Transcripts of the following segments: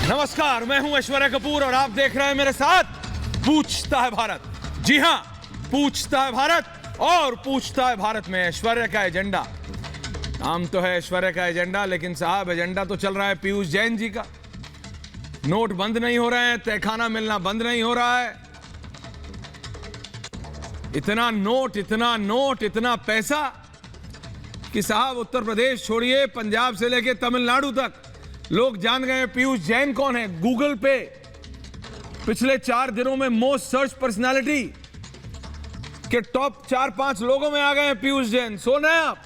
नमस्कार, मैं हूं ऐश्वर्या कपूर और आप देख रहे हैं मेरे साथ पूछता है भारत। जी हां, पूछता है भारत और पूछता है भारत में ऐश्वर्या का एजेंडा। नाम तो है ऐश्वर्या का एजेंडा, लेकिन साहब एजेंडा तो चल रहा है पीयूष जैन जी का। नोट बंद नहीं हो रहे हैं, तहखाना मिलना बंद नहीं हो रहा है। इतना नोट, इतना पैसा कि साहब उत्तर प्रदेश छोड़िए, पंजाब से लेके तमिलनाडु तक लोग जान गए पीयूष जैन कौन है। गूगल पे पिछले 4 दिनों में मोस्ट सर्च पर्सनालिटी के टॉप 4-5 लोगों में आ गए हैं पीयूष जैन। सोना है आप,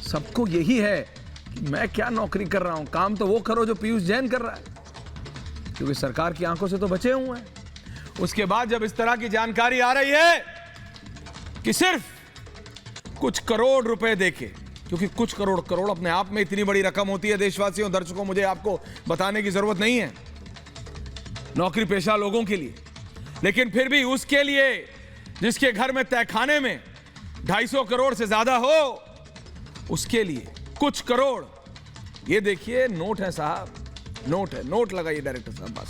सबको यही है कि मैं क्या नौकरी कर रहा हूं, काम तो वो करो जो पीयूष जैन कर रहा है, क्योंकि सरकार की आंखों से तो बचे हुए हैं। उसके बाद जब इस तरह की जानकारी आ रही है कि सिर्फ कुछ करोड़ रुपए देके, क्योंकि कुछ करोड़ अपने आप में इतनी बड़ी रकम होती है देशवासियों, दर्शकों, मुझे आपको बताने की जरूरत नहीं है, नौकरी पेशा लोगों के लिए, लेकिन फिर भी उसके लिए जिसके घर में तहखाने में 250 करोड़ से ज्यादा हो, उसके लिए कुछ करोड़। ये देखिए नोट है साहब, नोट है, नोट लगाइए डायरेक्टर साहब, बस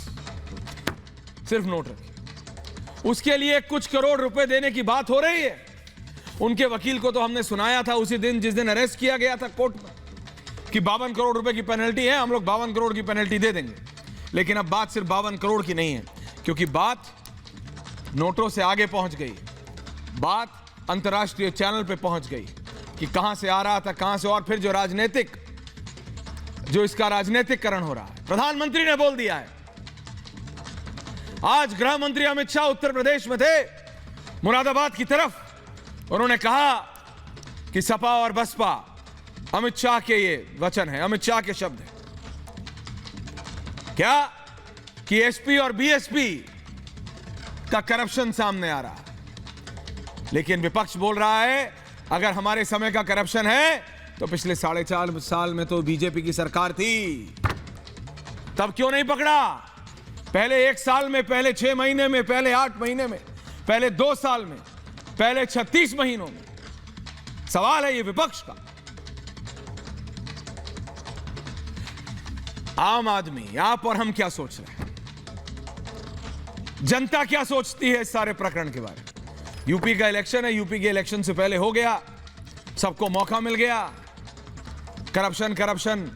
सिर्फ नोट रखिए। उसके लिए कुछ करोड़ रुपए देने की बात हो रही है। उनके वकील को तो हमने सुनाया था उसी दिन जिस दिन अरेस्ट किया गया था कोर्ट में कि 52 करोड़ रुपए की पेनल्टी है, हम लोग 52 करोड़ की पेनल्टी दे देंगे। लेकिन अब बात सिर्फ 52 करोड़ की नहीं है, क्योंकि बात नोटों से आगे पहुंच गई, बात अंतर्राष्ट्रीय चैनल पे पहुंच गई कि कहां से आ रहा था, कहां से, और फिर जो इसका राजनीतिकरण हो रहा है। प्रधानमंत्री ने बोल दिया है। आज गृह मंत्री अमित शाह उत्तर प्रदेश में थे, मुरादाबाद की तरफ। उन्होंने कहा कि सपा और बसपा, अमित शाह के ये वचन है, अमित शाह के शब्द हैं, क्या कि एसपी और बीएसपी का करप्शन सामने आ रहा है। लेकिन विपक्ष बोल रहा है अगर हमारे समय का करप्शन है तो पिछले 4.5 साल में तो बीजेपी की सरकार थी, तब क्यों नहीं पकड़ा? पहले 1 साल में, पहले 6 महीने में, पहले 8 महीने में, पहले 2 साल में, पहले 36 महीनों में। सवाल है ये विपक्ष का। आम आदमी, आप और हम क्या सोच रहे हैं, जनता क्या सोचती है इस सारे प्रकरण के बारे में? यूपी का इलेक्शन है, यूपी के इलेक्शन से पहले हो गया, सबको मौका मिल गया करप्शन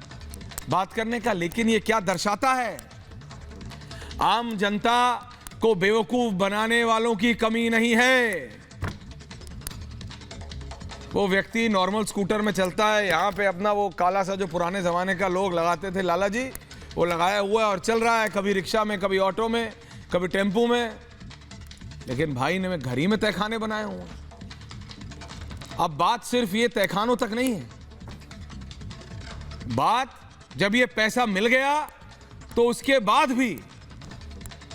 बात करने का। लेकिन ये क्या दर्शाता है? आम जनता को बेवकूफ बनाने वालों की कमी नहीं है। वो व्यक्ति नॉर्मल स्कूटर में चलता है, यहां पे अपना वो काला सा जो पुराने जमाने का लोग लगाते थे, लाला जी, वो लगाया हुआ है और चल रहा है, कभी रिक्शा में, कभी ऑटो में, कभी टेम्पू में। लेकिन भाई ने घर ही में तहखाने बनाए हुए हैं। अब बात सिर्फ ये तहखानों तक नहीं है, बात जब ये पैसा मिल गया तो उसके बाद भी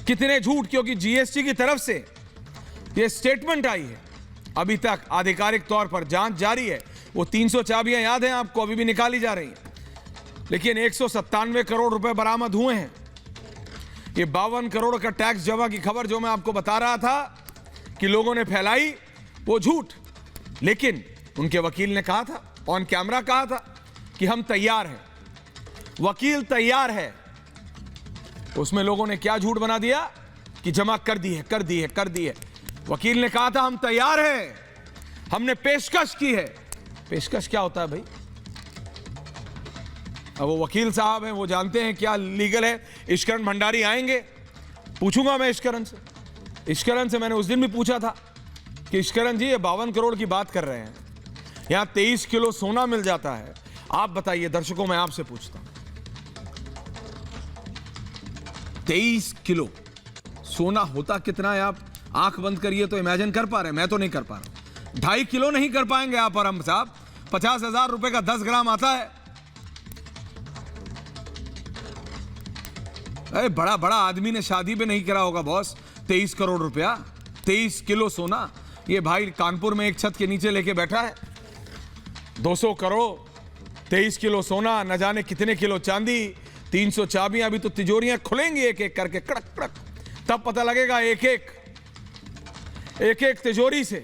कितने झूठ, क्योंकि जीएसटी की तरफ से ये स्टेटमेंट आई है, अभी तक आधिकारिक तौर पर जांच जारी है। वो 300 चाबियां याद हैं आपको, अभी भी निकाली जा रही हैं। लेकिन 197 करोड़ रुपए बरामद हुए हैं। ये 52 करोड़ का टैक्स जमा की खबर जो मैं आपको बता रहा था कि लोगों ने फैलाई, वो झूठ। लेकिन उनके वकील ने कहा था, ऑन कैमरा कहा था कि हम तैयार हैं, वकील तैयार है। उसमें लोगों ने क्या झूठ बना दिया कि जमा कर दी है। वकील ने कहा था हम तैयार हैं, हमने पेशकश की है। पेशकश क्या होता है भाई? अब वो वकील साहब हैं, वो जानते हैं क्या लीगल है। इश्करण भंडारी आएंगे, पूछूंगा मैं इश्करण से मैंने उस दिन भी पूछा था कि इश्करण जी ये 52 करोड़ की बात कर रहे हैं, यहां 23 किलो सोना मिल जाता है, आप बताइए दर्शकों, मैं आपसे पूछता हूं, 23 किलो सोना होता कितना है? आप आंख बंद करिए तो इमेजिन कर पा रहे हैं, मैं तो नहीं कर पा रहा। 2.5 किलो नहीं कर पाएंगे आप और हम साहब। 50,000 रुपए का 10 ग्राम आता है। अरे बड़ा आदमी ने शादी पे नहीं करा होगा बॉस 23 करोड़ रुपया, 23 किलो सोना। ये भाई कानपुर में एक छत के नीचे लेके बैठा है। 200 करोड़, 23 किलो सोना, न जाने कितने किलो चांदी, 300 चाबियां। अभी तो तिजोरियां खुलेंगी एक एक करके, कड़क कड़क, तब पता लगेगा एक एक तिजोरी से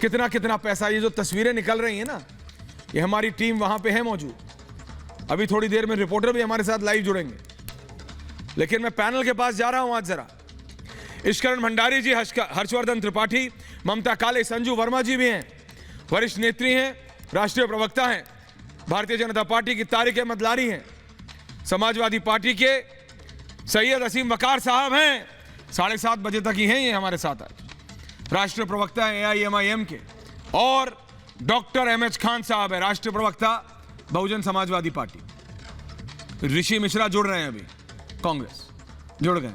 कितना पैसा। ये जो तस्वीरें निकल रही है ना, ये हमारी टीम वहां पे है मौजूद। अभी थोड़ी देर में रिपोर्टर भी हमारे साथ लाइव जुड़ेंगे, लेकिन मैं पैनल के पास जा रहा हूं आज जरा। इश्करण भंडारी जी, हर्षवर्धन त्रिपाठी, ममता काले, संजू वर्मा जी भी हैं, वरिष्ठ नेत्री हैं, राष्ट्रीय प्रवक्ता हैं, भारतीय जनता पार्टी की तारिक अहमद लारी हैं, समाजवादी पार्टी के सैयद असीम वकार साहब हैं, 7:30 बजे तक ही हैं ये हमारे साथ आज। राष्ट्रीय प्रवक्ता हैं AIMIM के, और डॉक्टर MS खान साहब है, राष्ट्रीय प्रवक्ता बहुजन समाजवादी पार्टी। ऋषि मिश्रा जुड़ रहे हैं, अभी कांग्रेस जुड़ गए।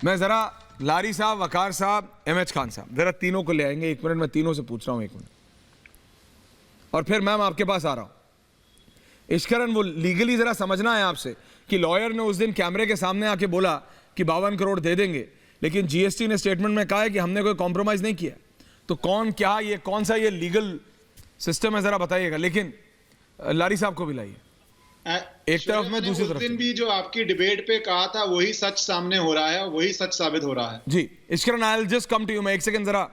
मैं जरा लारी साहब, वकार साहब, MS खान साहब, जरा तीनों को ले आएंगे। 1 मिनट, मैं तीनों से पूछ रहा हूं 1 मिनट, और फिर मैम आपके पास आ रहा हूं। इश्करण, वो लीगली जरा समझना है आपसे कि लॉयर ने उस दिन कैमरे के सामने आके बोला कि 52 करोड़ दे देंगे, लेकिन GST ने स्टेटमेंट में कहा है कि हमने कोई कॉम्प्रोमाइज नहीं किया। तो कौन क्या, ये कौन सा ये लीगल सिस्टम है, जरा बताइएगा। लेकिन लारी साहब को भी लाइए, एक तरफ में दूसरी तरफ। दिन भी जो आपकी डिबेट पे कहा था वही सच सामने हो रहा है, वही सच साबित हो रहा है। जी Ishkaran, I will just come to you. मैं 1 सेकंड जरा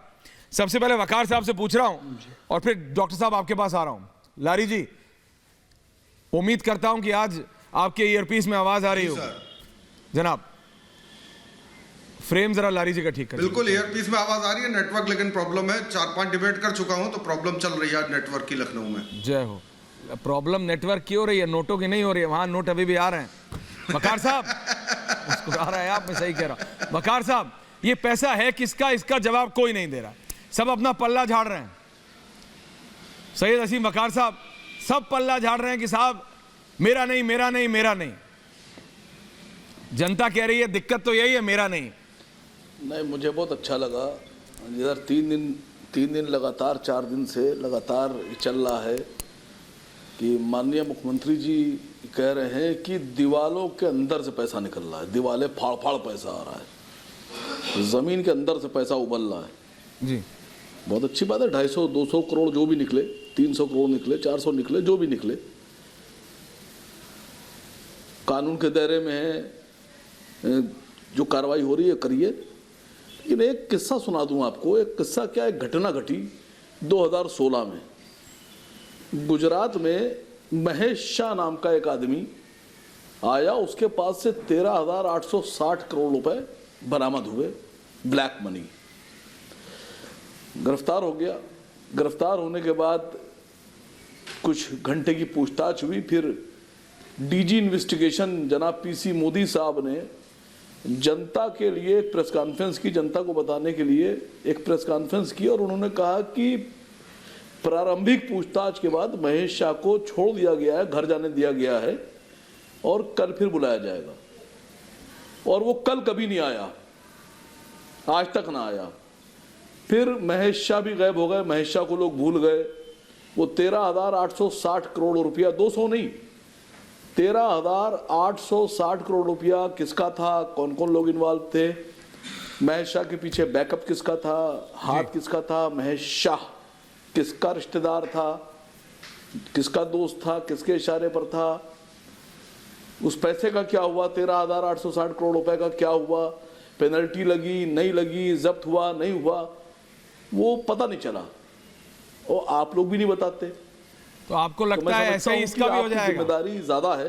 सबसे पहले वकार साहब से पूछ रहा हूं और फिर डॉक्टर साहब आपके पास आ रहा हूं। लारी जी, उम्मीद करता हूं कि आज आपके ईयरपीस में आवाज आ रही हो। जनाब, फ्रेम जरा लारी जी का ठीक कर। बिल्कुल ईयरपीस में आवाज आ रही है, नेटवर्क लेकिन प्रॉब्लम है। 4-5 डिबेट कर चुका हूं तो प्रॉब्लम चल रही है आज नेटवर्क की लखनऊ में। जय हो। प्रॉब्लम नेटवर्क की हो रही है, नोटों की नहीं हो रही है। वहां नोट अभी भी आ रहे हैं। वकार साहब उसको आ रहा है, आप, मैं सही कह रहा हूं। वकार साहब, ये पैसा है किसका, इसका जवाब कोई नहीं दे रहा, सब अपना पल्ला झाड़ रहे हैं। सैयद असीम वकार साहब सब पल्ला झाड़ रहे हैं कि साहब मेरा नहीं, मेरा नहीं, मेरा नहीं। जनता कह रही है दिक्कत तो यही है, मेरा नहीं। नहीं, मुझे बहुत अच्छा लगा इधर 3 दिन लगातार, 4 दिन से लगातार चल रहा है कि माननीय मुख्यमंत्री जी कह रहे हैं कि दीवालों के अंदर से पैसा निकल रहा है, दीवालें फाड़ फाड़ पैसा आ रहा है, जमीन के अंदर से पैसा उबल रहा है। जी बहुत अच्छी बात है। 250-200 करोड़ जो भी निकले, 300 करोड़ निकले, 400 निकले, जो भी निकले कानून के दायरे में है, जो कार्रवाई हो रही है करिए। लेकिन एक किस्सा सुना दूं आपको। एक किस्सा क्या, एक घटना घटी 2016 में गुजरात में। महेश शाह नाम का एक आदमी आया, उसके पास से 13,860 करोड़ रुपए बरामद हुए, ब्लैक मनी। गिरफ्तार हो गया। गिरफ्तार होने के बाद कुछ घंटे की पूछताछ हुई, फिर DG इन्वेस्टिगेशन जनाब PC मोदी साहब ने जनता के लिए एक प्रेस कॉन्फ्रेंस की, जनता को बताने के लिए एक प्रेस कॉन्फ्रेंस की, और उन्होंने कहा कि प्रारंभिक पूछताछ के बाद महेश शाह को छोड़ दिया गया है, घर जाने दिया गया है, और कल फिर बुलाया जाएगा। और वो कल कभी नहीं आया, आज तक ना आया। फिर महेश शाह भी गायब हो गए, महेश शाह को लोग भूल गए। वो 13,860 करोड़ रुपया, 200 नहीं, 13,860 करोड़ रुपया किसका था, कौन कौन लोग इन्वॉल्व थे, महेश शाह के पीछे बैकअप किसका था, हाथ किसका था, महेश शाह किसका रिश्तेदार था, किसका दोस्त था, किसके इशारे पर था, उस पैसे का क्या हुआ, 13,860 करोड़ रुपए का क्या हुआ, पेनल्टी लगी नहीं लगी, जब्त हुआ नहीं हुआ, वो पता नहीं चला, और आप लोग भी नहीं बताते। तो आपको लगता है ऐसा ही इसका भी हो जाएगा? जिम्मेदारी ज्यादा है।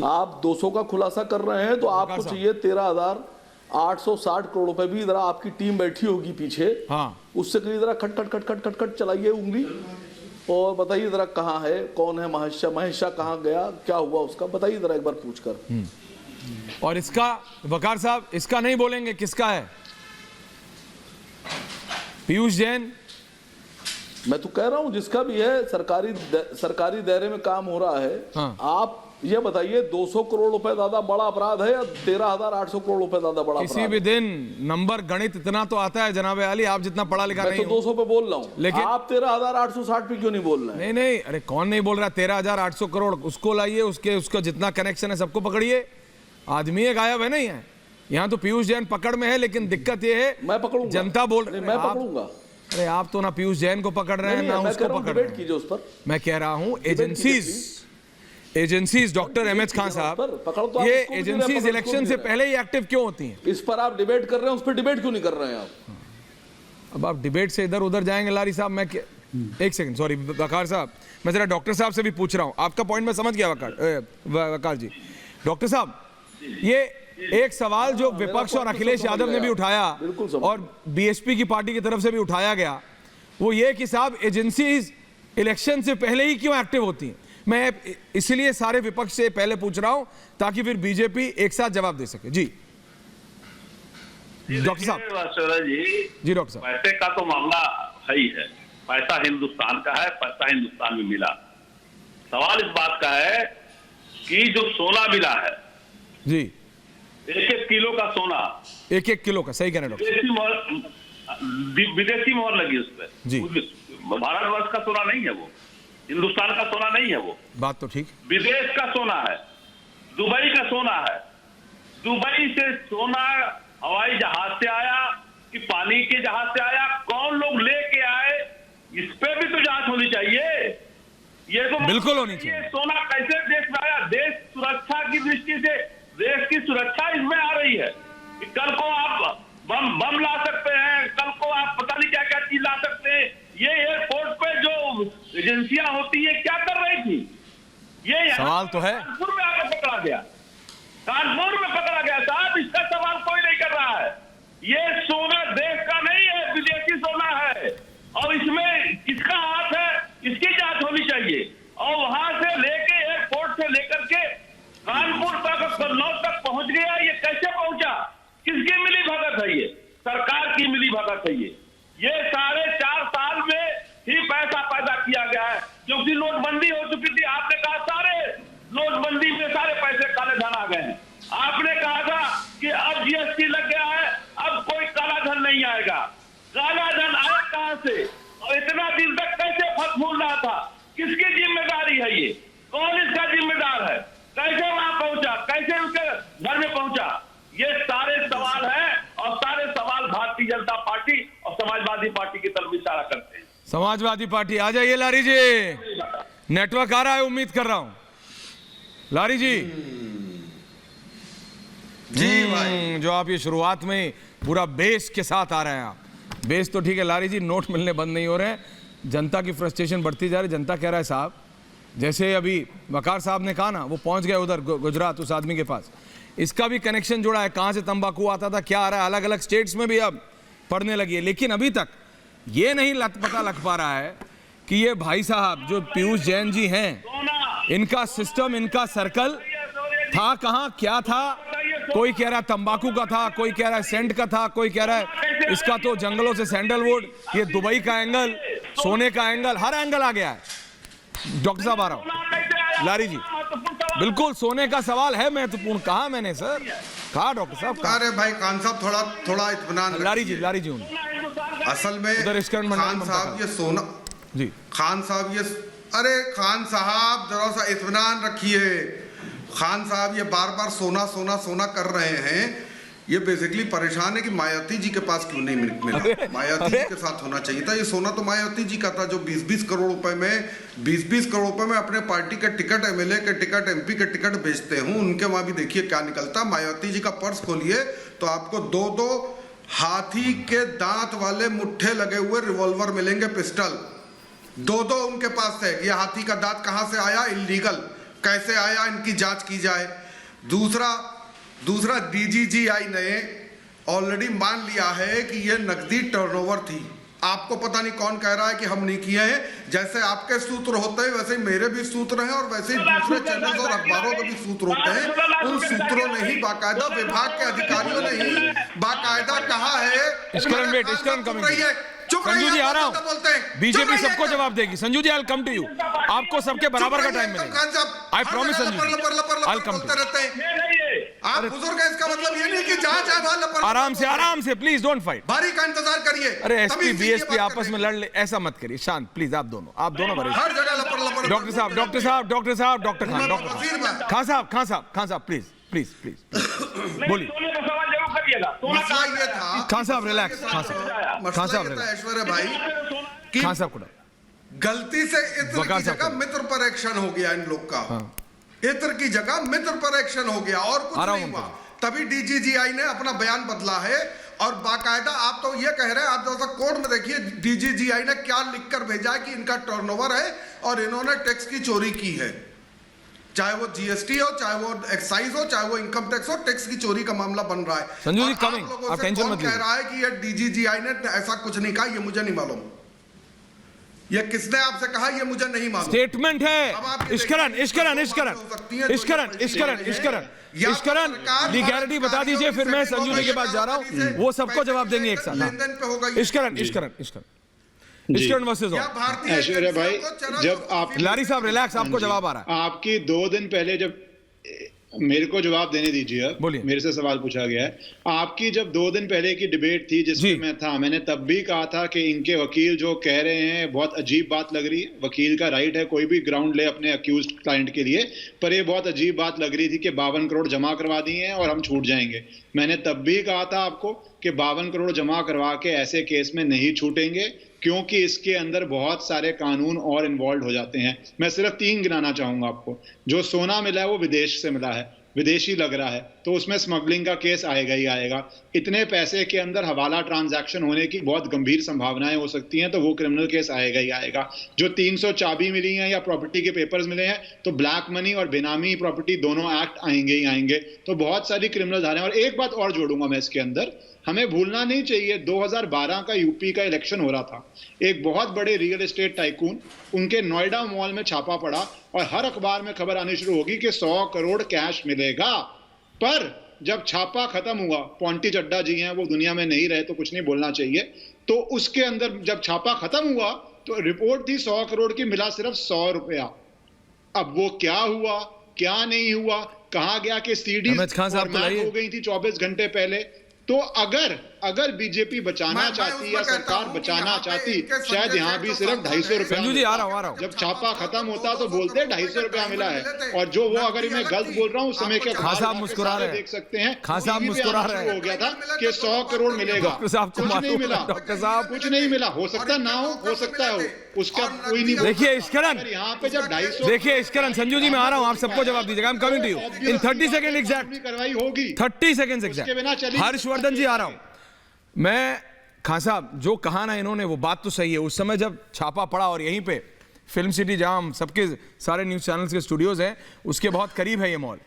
आप 200 का खुलासा कर रहे हैं तो आपको चाहिए 13,860 करोड़ रुपए भी। जरा आपकी टीम बैठी होगी पीछे, हाँ, उससे कहीं जरा खट खट खट खट खट खट चलाइए उंगली, और बताइए जरा कहाँ है, कौन है महेश शाह कहाँ गया, क्या हुआ उसका, बताइए जरा एक बार पूछकर। और इसका वकार साहब, इसका नहीं बोलेंगे किसका है? पीयूष जैन। मैं तो कह रहा हूं जिसका भी है, सरकारी दायरे में काम हो रहा है। हाँ। आप ये बताइए 200 करोड़ रुपए ज्यादा बड़ा अपराध है या 13,800 करोड़ रुपए ज्यादा बड़ा अपराध? किसी भी दिन नंबर गणित इतना तो आता है जनाब आली, आप जितना पढ़ा लिखा नहीं तो 200 पे बोल रहा हूँ, लेकिन आप 13,860 पे क्यों नहीं बोल रहे हैं? नहीं, अरे कौन नहीं बोल रहा? 13,800 करोड़ उसको लाइए, उसका जितना कनेक्शन है सबको पकड़िए। आदमी है गायब है नहीं है यहाँ। तो पीयूष जैन पकड़ में है, लेकिन दिक्कत ये है मैं पकड़ूंगा, जनता बोल रही, मैं पकड़ूंगा। अरे आप तो ना पीयूष जैन को पकड़ रहे हैं ना उसको पकड़ रहे हैं। उस पर मैं कह रहा हूं एजेंसीज डॉक्टर MS खान साहब, ये एजेंसीज इलेक्शन से पहले ही एक्टिव क्यों होती हैं? इस पर आप डिबेट कर रहे हैं, उस पर डिबेट क्यों नहीं कर रहे हैं आप? अब आप डिबेट से इधर उधर जाएंगे लारी साहब। मैं एक सेकंड, सॉरी वकार साहब, मैं जरा डॉक्टर साहब से भी पूछ रहा हूं। आपका पॉइंट मैं समझ गया वकार जी। डॉक्टर साहब, ये एक सवाल जो विपक्ष और अखिलेश यादव ने भी उठाया और बीएसपी की पार्टी की तरफ से भी उठाया गया, वो ये कि साहब एजेंसीज इलेक्शन से पहले ही क्यों एक्टिव होती हैं? मैं इसलिए सारे विपक्ष से पहले पूछ रहा हूं ताकि फिर बीजेपी एक साथ जवाब दे सके। जी डॉक्टर साहब। जी डॉक्टर साहब, पैसे का तो मामला है ही है, पैसा हिंदुस्तान का है, पैसा हिंदुस्तान में मिला। सवाल इस बात का है कि जो सोना मिला है, जी 1-1 किलो का सोना, 1-1 किलो का, सही कह रहे हैं डॉक्टर। विदेशी मोहर लगी उस पर जी। भारतवर्ष का सोना नहीं है वो, हिंदुस्तान का सोना नहीं है वो, बात तो ठीक। विदेश का सोना है, दुबई का सोना है। दुबई से सोना हवाई जहाज से आया कि पानी के जहाज से आया, कौन लोग लेके आए, इस पे भी तो जांच होनी चाहिए। ये तो बिल्कुल होनी चाहिए। सोना कैसे देश में आया? देश सुरक्षा की दृष्टि से देश की सुरक्षा इसमें आ रही है कि कल को आप बम ला सकते हैं, कल को आप पता नहीं क्या क्या चीज ला सकते हैं। ये एयरपोर्ट पे जो एजेंसियां होती है क्या कर रही थी? ये सवाल तो है। कानपुर में आकर पकड़ा गया, कानपुर में पकड़ा गया साहब, इसका सवाल कोई नहीं कर रहा है। ये सोना देश का नहीं है, विदेशी सोना है, और इसमें किसका हाथ है, इसकी जांच होनी चाहिए। और वहां से लेके एयरपोर्ट से लेकर के कानपुर तक, कन्नौज तक पहुंच गया, ये कैसे पहुंचा? किसकी मिली भगत है? ये सरकार की मिली भगत है। ये 4.5 साल में ही पैसा पैदा किया गया है, क्योंकि नोटबंदी हो चुकी थी। आपने कहा सारे नोटबंदी में सारे पैसे काले धन आ गए हैं। आपने कहा था कि अब जीएसटी लग गया है, अब कोई काला धन नहीं आएगा। काला धन आया कहां से? और इतना दिन तक कैसे फल फूल रहा था? किसकी जिम्मेदारी है ये? कौन इसका जिम्मेदार है? कैसे वहां पहुंचा? कैसे उसके घर में पहुंचा? ये सारे सवाल हैं, और सारे सवाल भारतीय जनता पार्टी और समाजवादी पार्टी की तरफ इशारा करते हैं। समाजवादी पार्टी आ जाइए लारी जी, नेटवर्क आ रहा है, उम्मीद कर रहा हूं। लारी जी भाई। जो आप ये शुरुआत में पूरा बेस के साथ आ रहे हैं, आप बेस तो ठीक है लारी जी, नोट मिलने बंद नहीं हो रहे हैं, जनता की फ्रस्ट्रेशन बढ़ती जा रही। जनता कह रहा है साहब, जैसे अभी वकार साहब ने कहा ना, वो पहुंच गया उधर गुजरात उस आदमी के पास, इसका भी कनेक्शन जुड़ा है, कहां से तंबाकू आता था, क्या आ रहा है, अलग अलग स्टेट्स में भी अब पड़ने लगी है। लेकिन अभी तक ये नहीं पता लग पा रहा है कि ये भाई साहब जो पीयूष जैन जी हैं, इनका सिस्टम, इनका सर्कल था कहां, क्या था? कोई कह रहा है तंबाकू का था, कोई कह रहा है सेंट का था, कोई कह रहा है इसका तो जंगलों से सैंडलवुड, ये दुबई का एंगल, सोने का एंगल, हर एंगल आ गया है। डॉक्टर साहब आ रहा हूं, लारी जी बिल्कुल सोने का सवाल है महत्वपूर्ण। कहा मैंने सर, कहा डॉक्टर साहब, अरे भाई खान साहब थोड़ा इत्मीनान लारी जी असल में खान साहब ये सोना जी, खान साहब ये, अरे खान साहब जरा सा इत्मीनान रखिए। खान साहब ये बार बार सोना सोना सोना कर रहे हैं, ये बेसिकली परेशान है कि मायावती जी के पास क्यों नहीं मिला। मायावती जी के साथ होना चाहिए था। ये सोना तो मायावती जी का था, जो 20-20 करोड़ रुपए में 20-20 करोड़ रुपए में अपने पार्टी के टिकट, एमएलए के टिकट, एमपी के टिकट बेचते हूँ, उनके वहां भी देखिए क्या निकलता। मायावती जी का पर्स खोलिए तो आपको 2-2 हाथी के दांत वाले मुट्ठे लगे हुए रिवॉल्वर मिलेंगे, पिस्टल 2-2 उनके पास है। ये हाथी का दांत कहां से आया, इलीगल कैसे आया, इनकी जांच की जाए। दूसरा डीजीजीआई ने ऑलरेडी मान लिया है कि ये नकदी टर्नओवर थी। आपको पता नहीं कौन कह रहा है कि हम नहीं किए हैं। जैसे आपके सूत्र होते हैं वैसे ही मेरे भी सूत्र हैं, और वैसे ही दूसरे चैनल्स और अखबारों के भी सूत्र होते हैं। उन सूत्रों ने ही बाकायदा, विभाग के अधिकारियों ने ही बाकायदा कहा है। संजू जी आ रहा हूं, बीजेपी सबको जवाब देगी। Sanju ji I will come to you, आपको सबके बराबर का टाइम मिलेगा, I promise Sanju ji, I will come to. आप बुजुर्ग हैं, इसका मतलब ये नहीं कि जहां आराम से प्लीज डोंट फाइट, बारी का इंतजार करिए। अरे एसपी बीएसपी आपस में लड़ ले, ऐसा मत करिए, शांत प्लीज। आप दोनों बड़े हर जगह लपर डॉक्टर साहब, डॉक्टर खान साहब प्लीज बोलिए। मसला ये था, खान साहब रिलैक्स, खान साहब ऐश्वर्या भाई, खान साहब को गलती से इत्र की जगह मित्र पर एक्शन हो गया इन लोग का। इत्र की जगह मित्र पर एक्शन हो गया और कुछ नहीं हुआ। तभी डीजीजीआई ने अपना बयान बदला है और बाकायदा आप तो ये कह रहे हैं, आप जैसा कोर्ट में देखिए डीजीजीआई ने क्या लिखकर भेजा है कि इनका टर्नओवर है और इन्होंने टैक्स की चोरी की है, चाहे वो जीएसटी हो, चाहे वो एक्साइज हो, चाहे वो इनकम टैक्स हो, टैक्स की चोरी का मामला बन रहा है। संजू जी और कमिंग, आप लोगों आप से टेंशन कौन मत कह लीजिए। रहा है कि ये डीजीजीआई ने ऐसा कुछ नहीं कहा, ये मुझे नहीं मालूम। ये किसने आपसे कहा, ये मुझे नहीं मालूम। स्टेटमेंट अब है। आप ये इश्करन देखिए, इश्करन दो इश्करन बातें हो सकती हैं, जो इश्करन ये इश्करन पलटी इश्करन है। या तो इश्करन सरकार लीगैलिटी बता दीजिए, फिर मैं संजू जी के पास जा रहा हूं, वो सबको जवाब देंगे एक साथ। लेन-देन पे होगा ये। इश्करन इश्करन इश्करन इश्करन वर्सेस या भारतीय ऐश्वर्या भाई, एजेंसियों को चरम जब आप लारी साहब रिलैक्स, आपको जवाब आ रहा है। आपकी 2 दिन पहले जब मेरे को जवाब देने दीजिए, अब बोलिए। मेरे से सवाल पूछा गया है। आपकी जब 2 दिन पहले की डिबेट थी जी। जिसमें मैं था, मैंने तब भी कहा था कि इनके वकील जो कह रहे हैं बहुत अजीब बात लग रही है। वकील का राइट है कोई भी ग्राउंड ले अपने अक्यूज्ड क्लाइंट के लिए, पर ये बहुत अजीब बात लग रही थी कि 52 करोड़ जमा करवा दिए हैं और हम छूट जाएंगे। मैंने तब भी कहा था आपको कि 52 करोड़ जमा करवा के ऐसे केस में नहीं छूटेंगे, क्योंकि इसके अंदर बहुत सारे कानून और इन्वॉल्व हो जाते हैं। मैं सिर्फ 3 गिनाना चाहूंगा आपको। जो सोना मिला है वो विदेश से मिला है, विदेशी लग रहा है, तो उसमें स्मगलिंग का केस आएगा ही आएगा। इतने पैसे के अंदर हवाला ट्रांजैक्शन होने की बहुत गंभीर संभावनाएं हो सकती हैं, तो वो क्रिमिनल केस आएगा ही आएगा। जो 300 चाबी मिली हैं या प्रॉपर्टी के पेपर्स मिले हैं, तो ब्लैक मनी और बेनामी प्रॉपर्टी दोनों एक्ट आएंगे ही आएंगे। तो बहुत सारी क्रिमिनल धाराएं। और एक बात और जोड़ूंगा मैं इसके अंदर, हमें भूलना नहीं चाहिए 2012 का यूपी का इलेक्शन हो रहा था। एक बहुत बड़े रियल एस्टेट टाइकून, उनके नोएडा मॉल में छापा पड़ा और हर अखबार में खबर आनी शुरू होगी कि 100 करोड़ कैश मिलेगा। पर जब छापा खत्म हुआ, पॉन्टी चड्डा जी हैं, वो दुनिया में नहीं रहे तो कुछ नहीं बोलना चाहिए, तो उसके अंदर जब छापा खत्म हुआ तो रिपोर्ट थी 100 करोड़ की, मिला सिर्फ 100 रुपया। अब वो क्या हुआ, क्या नहीं हुआ, कहा गया कि सीडी अहमद खान साहब को लाइए। हो गई थी 24 घंटे पहले। तो अगर बीजेपी बचाना मैं चाहती उसमें या कहता सरकार हूं कि बचाना यहाँ पे चाहती, इनके शायद संजय यहाँ सेठ भी तो सिर्फ सांसद 250 हैं। रुपया संजू जी आ रहा हूं, आ रहा हूं। जब छापा खत्म होता तो बोलते 250 रुपया मिला है। और जो वो, अगर मैं गलत बोल रहा हूँ, उस समय के खान साहब मुस्कुरा रहे हैं। देख सकते हैं, खान साहब टीवी पे मुस्कुरा आना रहे शुरू हैं। हो गया था कि 100 करोड़ मिलेगा। डॉक्टर साहब को कुछ नहीं मालूम मिला, है, डॉक्टर साहब कुछ नहीं मिला। हो सकता ना हो सकता है हो, उसका कोई नहीं। देखिए इश्करन, यहाँ पे जब 250 देखिए इश्करन, संजू जी मैं आ रहा हूं, आप सबको जवाब दीजिएगा। I am coming to you in 30 second exact, कार्रवाई होगी। 30 सेकंड उसके बिना एग्जैक्ट। चली नहीं हर्षवर्धन जी आ रहा हूं मैं। खान साहब जो कहा ना इन्होंने, वो बात तो सही है। उस समय जब छापा पड़ा और यहीं पे फिल्म सिटी जहां हम सबके सारे न्यूज चैनल्स के स्टूडियोज हैं, उसके बहुत करीब है ये मॉल,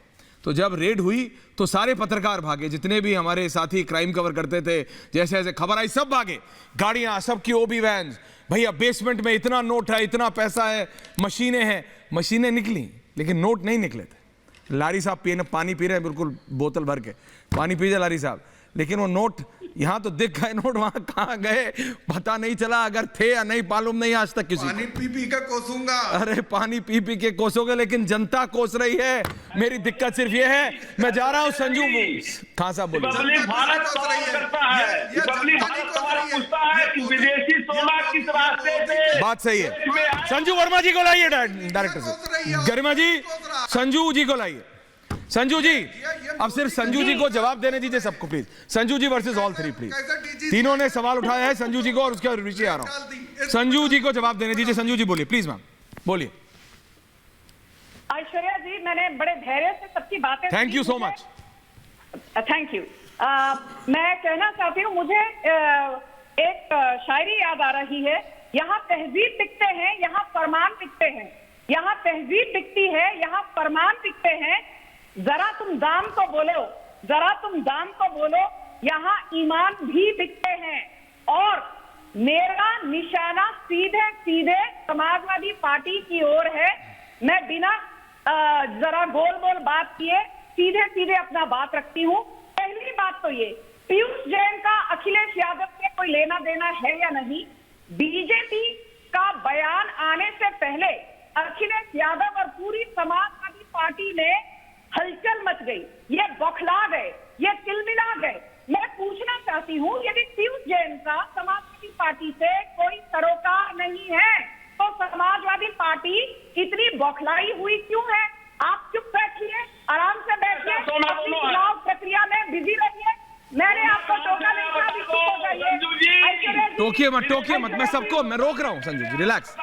तो जब रेड हुई तो सारे पत्रकार भागे, जितने भी हमारे साथी क्राइम कवर करते थे, जैसे जैसे खबर आई सब भागे, गाड़ियां सबकी ओबी वैन, भैया बेसमेंट में इतना नोट है, इतना पैसा है, मशीनें हैं। मशीनें निकली लेकिन नोट नहीं निकले थे। लारी साहब पानी पी रहे हैं, बिल्कुल बोतल भर के पानी पी जाए लारी साहब, लेकिन वो नोट यहाँ तो दिख गए, नोट वहां कहाँ गए पता नहीं चला। अगर थे या नहीं मालूम नहीं आज तक किसी पानी पी पी के कोसूंगा। अरे पानी पी पी के कोसोगे, लेकिन जनता कोस रही है। मेरी दिक्कत सिर्फ ये है, मैं जा रहा हूं संजू। खान साहब बोलिए। रिपब्लिक भारत सवाल करता है, रिपब्लिक भारत सवाल पूछता है कि विदेशी सोना किस रास्ते से। बात सही है। संजू वर्मा जी को लाइए डायरेक्टर से। गरिमा जी संजू जी को लाइए। संजू जी अब सिर्फ संजू जी को जवाब देने दीजिए सबको please. Sanju ji versus all 3 please. तीनों ने सवाल उठाया है संजू जी को, और उसके बाद ऋषि आ रहा हूं। संजू जी को जवाब देने दीजिए। संजू जी बोलिए प्लीज मैम, बोलिए। ऐश्वर्या जी, मैंने बड़े धैर्य से सबकी बातें thank you so much. Thank you. मैं कहना चाहती हूँ, मुझे एक शायरी याद आ रही है। यहाँ तहजीब बिकते हैं, यहाँ फरमान बिकते हैं। यहाँ तहजीब बिकती है, यहाँ फरमान बिकते हैं। जरा तुम दाम तो बोलो, जरा तुम दाम तो बोलो, यहाँ ईमान भी बिकते हैं। और मेरा निशाना सीधे सीधे समाजवादी पार्टी की ओर है। मैं बिना जरा गोल गोल बात किए सीधे सीधे अपना बात रखती हूँ। पहली बात तो ये, पीयूष जैन का अखिलेश यादव से कोई लेना देना है या नहीं? बीजेपी का बयान आने से पहले अखिलेश यादव और पूरी समाजवादी पार्टी ने हलचल मच गई, ये बौखला गए, ये तिलमिला गए। मैं पूछना चाहती हूँ, यदि पीयूष जैन का समाजवादी पार्टी से कोई सरोकार नहीं है, तो समाजवादी पार्टी इतनी बौखलाई हुई क्यों है? आप चुप बैठिए, आराम से बैठिए, अपनी चुनाव प्रक्रिया में बिजी रहिए। मैंने आपको टोका नहीं था, अभी चुप हो जाइए। टोकिए मत, टोकिए मत, मैं सबको मैं रोक रहा हूं। संजू जी रिलैक्स।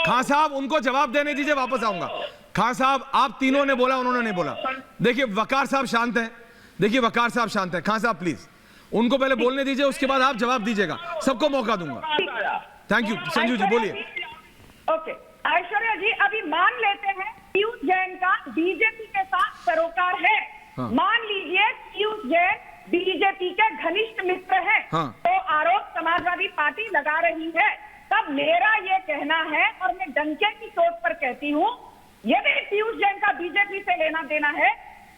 खान साहब उनको जवाब देने दीजिए, वापस आऊंगा। खान साहब आप तीनों ने बोला, उन्होंने नहीं बोला। देखिए वकार साहब शांत हैं, देखिए वकार साहब शांत हैं। खान साहब प्लीज उनको पहले बोलने दीजिए, उसके बाद आप जवाब दीजिएगा, सबको मौका दूंगा। Thank you. संजू जी बोलिए। ओके ऐश्वर्या जी, अभी मान लेते हैं पीयूष जैन का बीजेपी के साथ सरोकार है, हाँ। मान लीजिए पीयूष जैन बीजेपी के घनिष्ठ मित्र हैं, हाँ। तो आरोप समाजवादी पार्टी लगा रही है। तब मेरा ये कहना है, और मैं डंके की चोट पर कहती हूँ, यदि पीयूष जैन का बीजेपी से लेना देना है,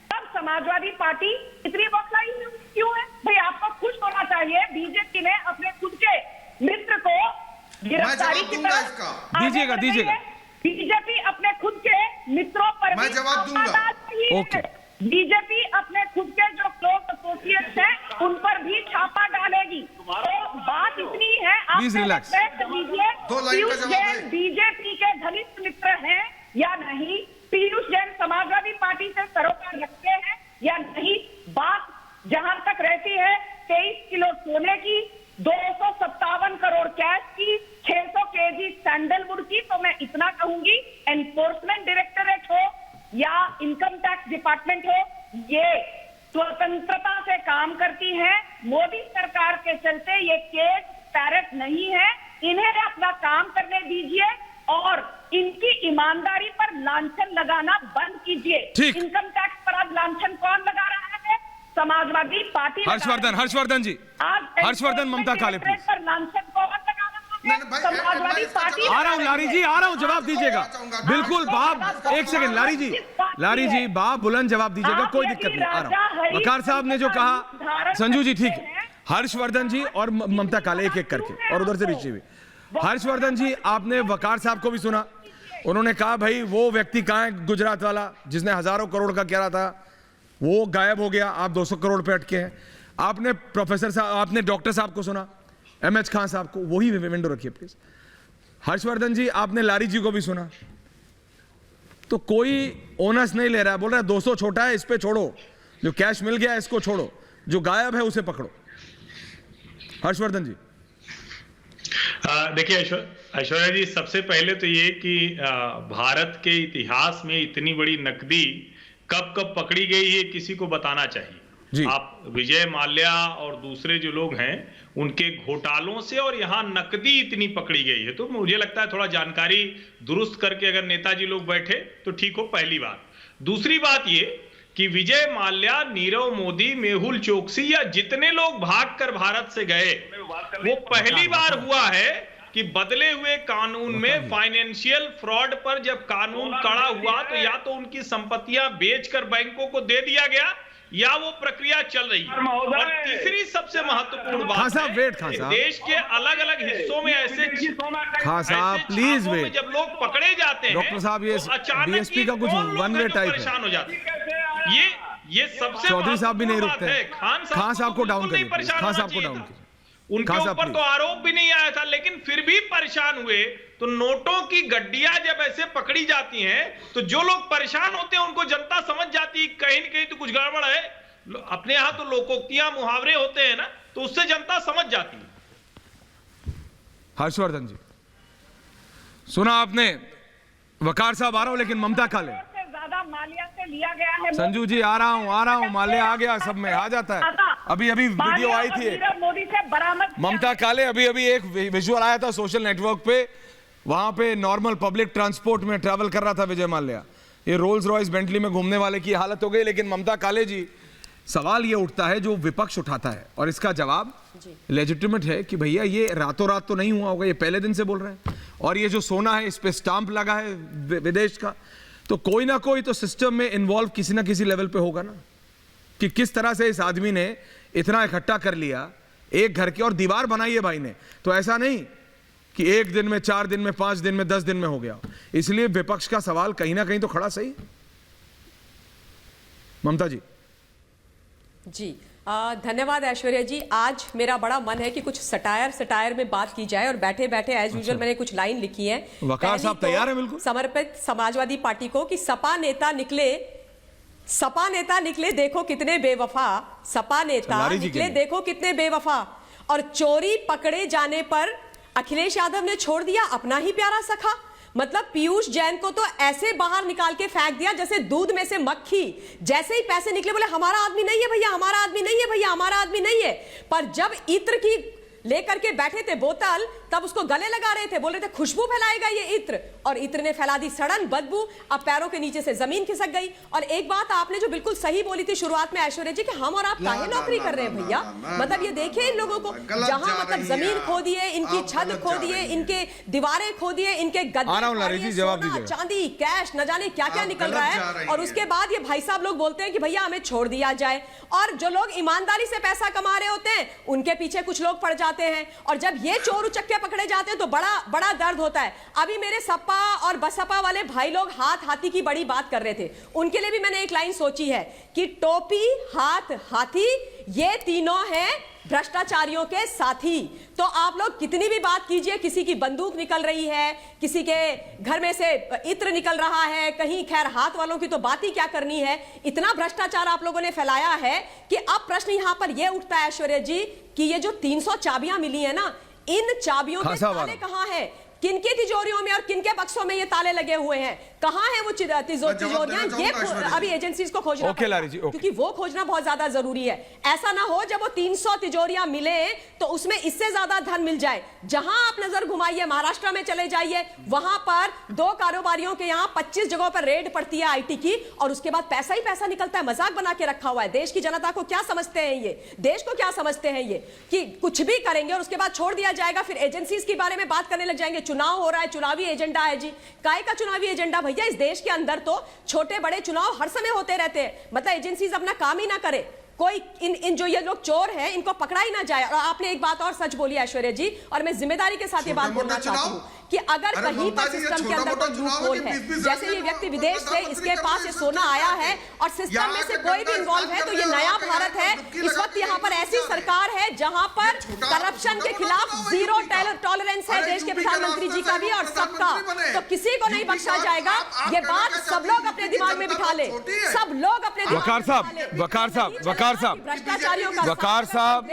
तब समाजवादी पार्टी इतनी बौखलाई क्यों है? भाई आपको खुश होना चाहिए, बीजेपी ने अपने खुद के मित्र को गिरफ्तारी की तरफ दीजिएगा, दीजिएगा। बीजेपी अपने खुद के मित्रों पर मैं भी जवाब दूंगा। छापा डाल रही है। ओके। बीजेपी अपने खुद के जो क्लोज एसोसिएट्स हैं उन पर भी छापा डालेगी। तो बात इतनी है, आप Please relax. लीजिए, दो लाइन का पीयूष जवाब जैन है। बीजेपी के घनिष्ठ मित्र हैं या नहीं, पीयूष जैन समाजवादी पार्टी से सरोकार रखते हैं या नहीं। बात जहां तक रहती है 23 किलो सोने की, 257 करोड़ कैश की, 600 केजी सैंडलवुड की, तो मैं इतना कहूंगी, एनफोर्समेंट डायरेक्टरेट हो या इनकम टैक्स डिपार्टमेंट हो, ये स्वतंत्रता से काम करती है। मोदी सरकार के चलते ये केस पैरेट नहीं है, इन्हें अपना काम करने दीजिए और इनकी ईमानदारी पर लांछन लगाना बंद कीजिए। ठीक। इनकम टैक्स पर अब लांछन कौन लगा रहा है? समाजवादी पार्टी लगा रही है। हर्षवर्धन जी, आज हर्षवर्धन ममता काले डायरेक्टरेट पर लांछन कौन लगा रहा है? नहीं, भाई, समाजवादी मैं इसका पार्टी जवाब- आ रहा हूं लारी जी, आ रहा हूं, जवाब दीजिएगा। बिल्कुल बाप, एक सेकंड लारी जी बाप बुलंद जवाब दीजिएगा, कोई दिक्कत नहीं, आ रहा हूं। वकार साहब ने जो कहा, संजू जी ठीक है, हर्षवर्धन जी और ममता काले एक एक करके, और उधर से ऋषि भी। हर्षवर्धन जी, आपने वकार साहब को भी सुना, उन्होंने कहा भाई वो व्यक्ति कहाँ है गुजरात वाला जिसने हजारों करोड़ का कह रहा था, वो गायब हो गया, आप 200 करोड़ पे अटके हैं। आपने प्रोफेसर साहब, आपने डॉक्टर साहब को सुना, एमएच खान साहब को, वही विंडो रखिए प्लीज। हर्षवर्धन जी, आपने लारी जी को भी सुना, तो कोई ओनस नहीं ले रहा है, बोल रहा है 200 छोटा है, इस पे छोड़ो, जो कैश मिल गया इसको छोड़ो, जो गायब है उसे पकड़ो। हर्षवर्धन जी। देखिए ऐश्वर्या जी, सबसे पहले तो ये कि भारत के इतिहास में इतनी बड़ी नकदी कब कब पकड़ी गई है किसी को बताना चाहिए जी। आप विजय माल्या और दूसरे जो लोग हैं उनके घोटालों से और यहाँ नकदी इतनी पकड़ी गई है, तो मुझे लगता है थोड़ा जानकारी दुरुस्त करके अगर नेताजी लोग बैठे तो ठीक हो, पहली बात। दूसरी बात ये कि विजय माल्या, नीरव मोदी, मेहुल चोकसी या जितने लोग भागकर भारत से गए, वो पहली बार हुआ है कि बदले हुए कानून में फाइनेंशियल फ्रॉड पर जब कानून कड़ा हुआ तो या तो उनकी संपत्तियां बेचकर बैंकों को दे दिया गया या वो प्रक्रिया चल रही है। और तीसरी सबसे महत्वपूर्ण बात है कि देश के अलग अलग हिस्सों में ऐसे खान साहब प्लीज वेट, जब लोग पकड़े जाते हैं डॉक्टर साहब ये तो अचानक बीएसपी का कुछ वन वे टाइप है, परेशान हो जाते हैं। ये सबसे चौधरी साहब भी नहीं रुकते है। हैं। खान साहब को डाउन करिए, परेशान खान साहब को होना डाउन चाहिए था। कीजिए। उनके खान साहब ऊपर तो आरोप भी नहीं आया था, लेकिन फिर भी परेशान हुए। तो नोटों की गड्डियां जब ऐसे पकड़ी जाती हैं तो जो लोग परेशान होते हैं उनको जनता समझ जाती है कहीं न कहीं तो कुछ गड़बड़ है। अपने यहां तो लोकोक्तियां, मुहावरे होते हैं ना, तो उससे जनता समझ जाती है। हर्षवर्धन जी, सुना आपने, वकार साहब आ रहा हूं, लेकिन ममता काले ज्यादा माल्या से लिया गया है। संजू जी आ रहा हूं, माल्या आ गया, सब में आ जाता है। अभी वीडियो आई थी, मोदी से बरामद ममता काले, अभी एक विजुअल आया था सोशल नेटवर्क पे, वहां पे नॉर्मल पब्लिक ट्रांसपोर्ट में ट्रैवल कर रहा था विजय माल्या, ये रोल्स रॉयस बेंटली में घूमने वाले की हालत हो गई। लेकिन ममता काले जी, सवाल ये उठता है जो विपक्ष उठाता है, और इसका जवाब लेजिटिमेट है कि भैया ये रातों रात तो नहीं हुआ होगा, ये पहले दिन से बोल रहे हैं, और ये जो सोना है इस पे स्टाम्प लगा है विदेश का, तो कोई ना कोई तो सिस्टम में इन्वॉल्व किसी ना किसी लेवल पे होगा ना, कि किस तरह से इस आदमी ने इतना इकट्ठा कर लिया एक घर की, और दीवार बनाई है भाई ने, तो ऐसा नहीं कि एक दिन में, 4 दिन में, 5 दिन में, 10 दिन में हो गया। इसलिए विपक्ष का सवाल कहीं ना कहीं तो खड़ा सही। ममता जी। जी धन्यवाद ऐश्वर्या जी। आज मेरा बड़ा मन है कि कुछ सटायर में बात की जाए, और बैठे बैठे एज यूजुअल मैंने कुछ लाइन लिखी है। वकार साहब तैयार है बिल्कुल, समर्पित समाजवादी पार्टी को, कि सपा नेता निकले देखो कितने बेवफा, सपा नेता निकले देखो कितने बेवफा, और चोरी पकड़े जाने पर अखिलेश यादव ने छोड़ दिया अपना ही प्यारा सखा। मतलब पीयूष जैन को तो ऐसे बाहर निकाल के फेंक दिया जैसे दूध में से मक्खी। जैसे ही पैसे निकले बोले हमारा आदमी नहीं है भैया, हमारा आदमी नहीं है भैया, हमारा आदमी नहीं है। पर जब इत्र की लेकर के बैठे थे बोतल, तब उसको गले लगा रहे थे, बोल रहे थे खुशबू फैलाएगा ये इत्र, और इत्र ने फैला दी सड़न बदबू। अब पैरों के नीचे से जमीन खिसक गई। और एक बात आपने जो बिल्कुल सही बोली थी शुरुआत में ऐश्वर्या जी, कि हम और आप काहे नौकरी कर रहे हैं भैया। मतलब ये देखिए इन लोगों को, जहां मतलब जमीन खो दिए, इनकी छत खो दिए, इनके दीवारें खो दिए, इनके गद्दे, सोना चांदी कैश न जाने क्या क्या निकल रहा है। और उसके बाद ये भाई साहब लोग बोलते हैं कि भैया हमें छोड़ दिया जाए। और जो लोग ईमानदारी से पैसा कमा रहे होते हैं उनके पीछे कुछ लोग पड़ जाते हैं। और जब ये चोर उचक्के पकड़े जाते हैं तो बड़ा दर्द होता है। अभी मेरे सपा और बसपा वाले भाई लोग हाथ हाथी की बड़ी बात कर रहे थे, उनके लिए भी मैंने एक लाइन सोची है कि टोपी हाथ हाथी ये तीनों हैं भ्रष्टाचारियों के साथी। तो आप लोग कितनी भी बात कीजिए, किसी की बंदूक निकल रही है, किसी के घर में से इत्र निकल रहा है, कहीं खैर हाथ वालों की तो बात ही क्या करनी है। इतना भ्रष्टाचार आप लोगों ने फैलाया है कि अब प्रश्न यहां पर यह उठता है ऐश्वर्या जी कि ये जो 300 चाबियां मिली है ना, इन चाबियों के ताले कहां हैं, किनके तिजोरियों में और किनके बक्सों में ये ताले लगे हुए हैं, कहां है वो तिजोरियां, ये अभी एजेंसीज को खोजना क्योंकि वो खोजना बहुत ज्यादा जरूरी है। ऐसा ना हो जब वो 300 तिजोरियां मिले तो उसमें इससे ज्यादा धन मिल जाए। जहां आप नजर घुमाइए, महाराष्ट्र में चले जाइए, वहां पर 2 कारोबारियों के यहां 25 जगहों पर रेड पड़ती है आईटी की, और उसके बाद पैसा ही पैसा निकलता है। मजाक बना के रखा हुआ है। देश की जनता को क्या समझते हैं ये, देश को क्या समझते हैं ये कि कुछ भी करेंगे और उसके बाद छोड़ दिया जाएगा, फिर एजेंसीज के बारे में बात करने लग जाएंगे। चुनाव हो रहा है, चुनावी एजेंडा है जी। काय का चुनावी एजेंडा भैया, इस देश के अंदर तो छोटे बड़े चुनाव हर समय होते रहते हैं। मतलब एजेंसीज अपना काम ही ना करे, कोई इन जो ये लोग चोर हैं इनको पकड़ा ही ना जाए। और आपने एक बात और सच बोली ऐश्वर्या जी, और मैं जिम्मेदारी के साथ ये बात बोलना चाहती हूँ कि अगर कहीं पर सिस्टम के अंदर कोई लूपहोल है, जैसे ये व्यक्ति विदेश से इसके पास ये सोना आया है और सिस्टम में से कोई भी इन्वॉल्व है, तो ये नया भारत है। इस वक्त यहाँ पर ऐसी सरकार है जहां पर करप्शन के खिलाफ 0 टॉलरेंस है देश के प्रधानमंत्री जी का भी और सबका, तो किसी को नहीं बख्शा जाएगा। ये बात सब लोग अपने दिमाग में बिठा ले, सब लोग अपने वकार साहब,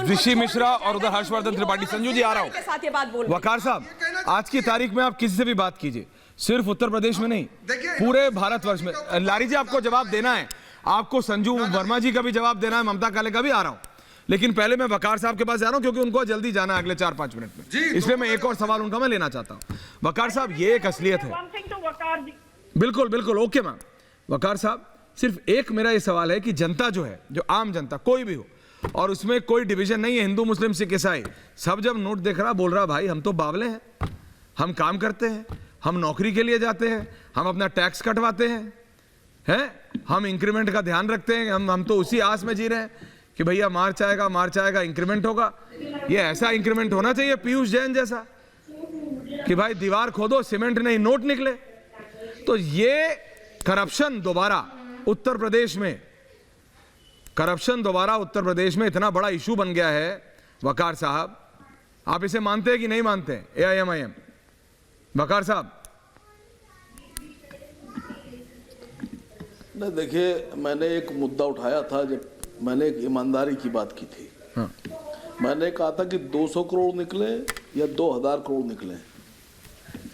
ऋषि मिश्रा और उधर हर्षवर्धन त्रिपाठी। संजू जी आ रहा हूं। वकार साहब, आज की तारीख में आप किसी से भी बात कीजिए, सिर्फ उत्तर प्रदेश में नहीं, पूरे भारतवर्ष में। लारी जी आपको जवाब देना है, आपको संजू वर्मा जी का भी जवाब देना है, ममता काले का भी आ रहा हूं, लेकिन पहले मैं वकार साहब के पास जा रहा हूं क्योंकि उनको जल्दी जाना है अगले 4-5 मिनट में, इसलिए मैं एक और सवाल उनका मैं लेना चाहता हूं। वकार साहब, ये एक असलियत है। बिल्कुल बिल्कुल, ओके मैम। वकार साहब, सिर्फ एक मेरा ये सवाल है कि जनता जो है, जो आम जनता कोई भी हो, और उसमें कोई डिवीजन नहीं है, हिंदू मुस्लिम सिख ईसाई, सब जब नोट देख रहा बोल रहा भाई हम तो बावले हैं, हम काम करते हैं, हम नौकरी के लिए जाते हैं, हम अपना टैक्स कटवाते हैं, हम इंक्रीमेंट का ध्यान रखते हैं, हम तो उसी आस में जी रहे हैं कि भैया मार्च आएगा इंक्रीमेंट होगा। ये ऐसा इंक्रीमेंट होना चाहिए पीयूष जैन जैसा कि भाई दीवार खोदो सीमेंट नहीं नोट निकले। तो ये करप्शन दोबारा उत्तर प्रदेश में इतना बड़ा इशू बन गया है। वकार साहब, आप इसे मानते हैं कि नहीं मानते हैं? AIMIM वकार साहब। नहीं, देखिए, मैंने एक मुद्दा उठाया था जब मैंने एक ईमानदारी की बात की थी। हाँ। मैंने कहा था कि 200 करोड़ निकले या 2000 करोड़ निकले,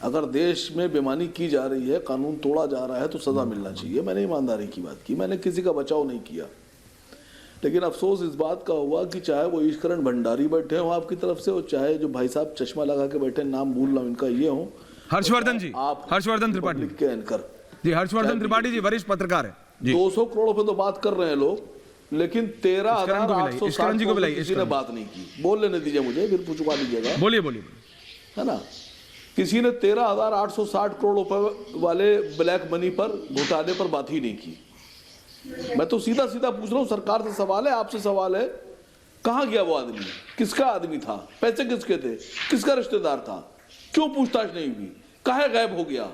अगर देश में बेईमानी की जा रही है, कानून तोड़ा जा रहा है, तो सजा मिलना चाहिए। मैंने ईमानदारी की बात की, मैंने किसी का बचाव नहीं किया। लेकिन अफसोस इस बात का हुआ कि चाहे वो ईश्वरण भंडारी बैठे हों आपकी तरफ से, और चाहे जो भाई साहब चश्मा लगा के बैठे, नाम भूल रहा हूं इनका, ये हो हर्षवर्धन जी, आप हर्षवर्धन त्रिपाठी के एंकर जी, हर्षवर्धन त्रिपाठी जी वरिष्ठ पत्रकार है। 200 करोड़ पे तो बात कर रहे हैं लोग, लेकिन 13,860 करोड़ किसी ने बात नहीं की। बोल लेने दीजिए मुझे, फिर पूछवा लीजिएगा। बोलिए, है ना, किसी ने 13,860 करोड़ रुपए वाले ब्लैक मनी पर घोटाले पर बात ही नहीं की। मैं तो सीधा पूछ रहा हूं, सरकार से सवाल है, आपसे सवाल है, कहां गया वो आदमी, किसका आदमी था, पैसे किसके थे, किसका रिश्तेदार था, क्यों पूछताछ नहीं हुई, काहे गायब हो गया?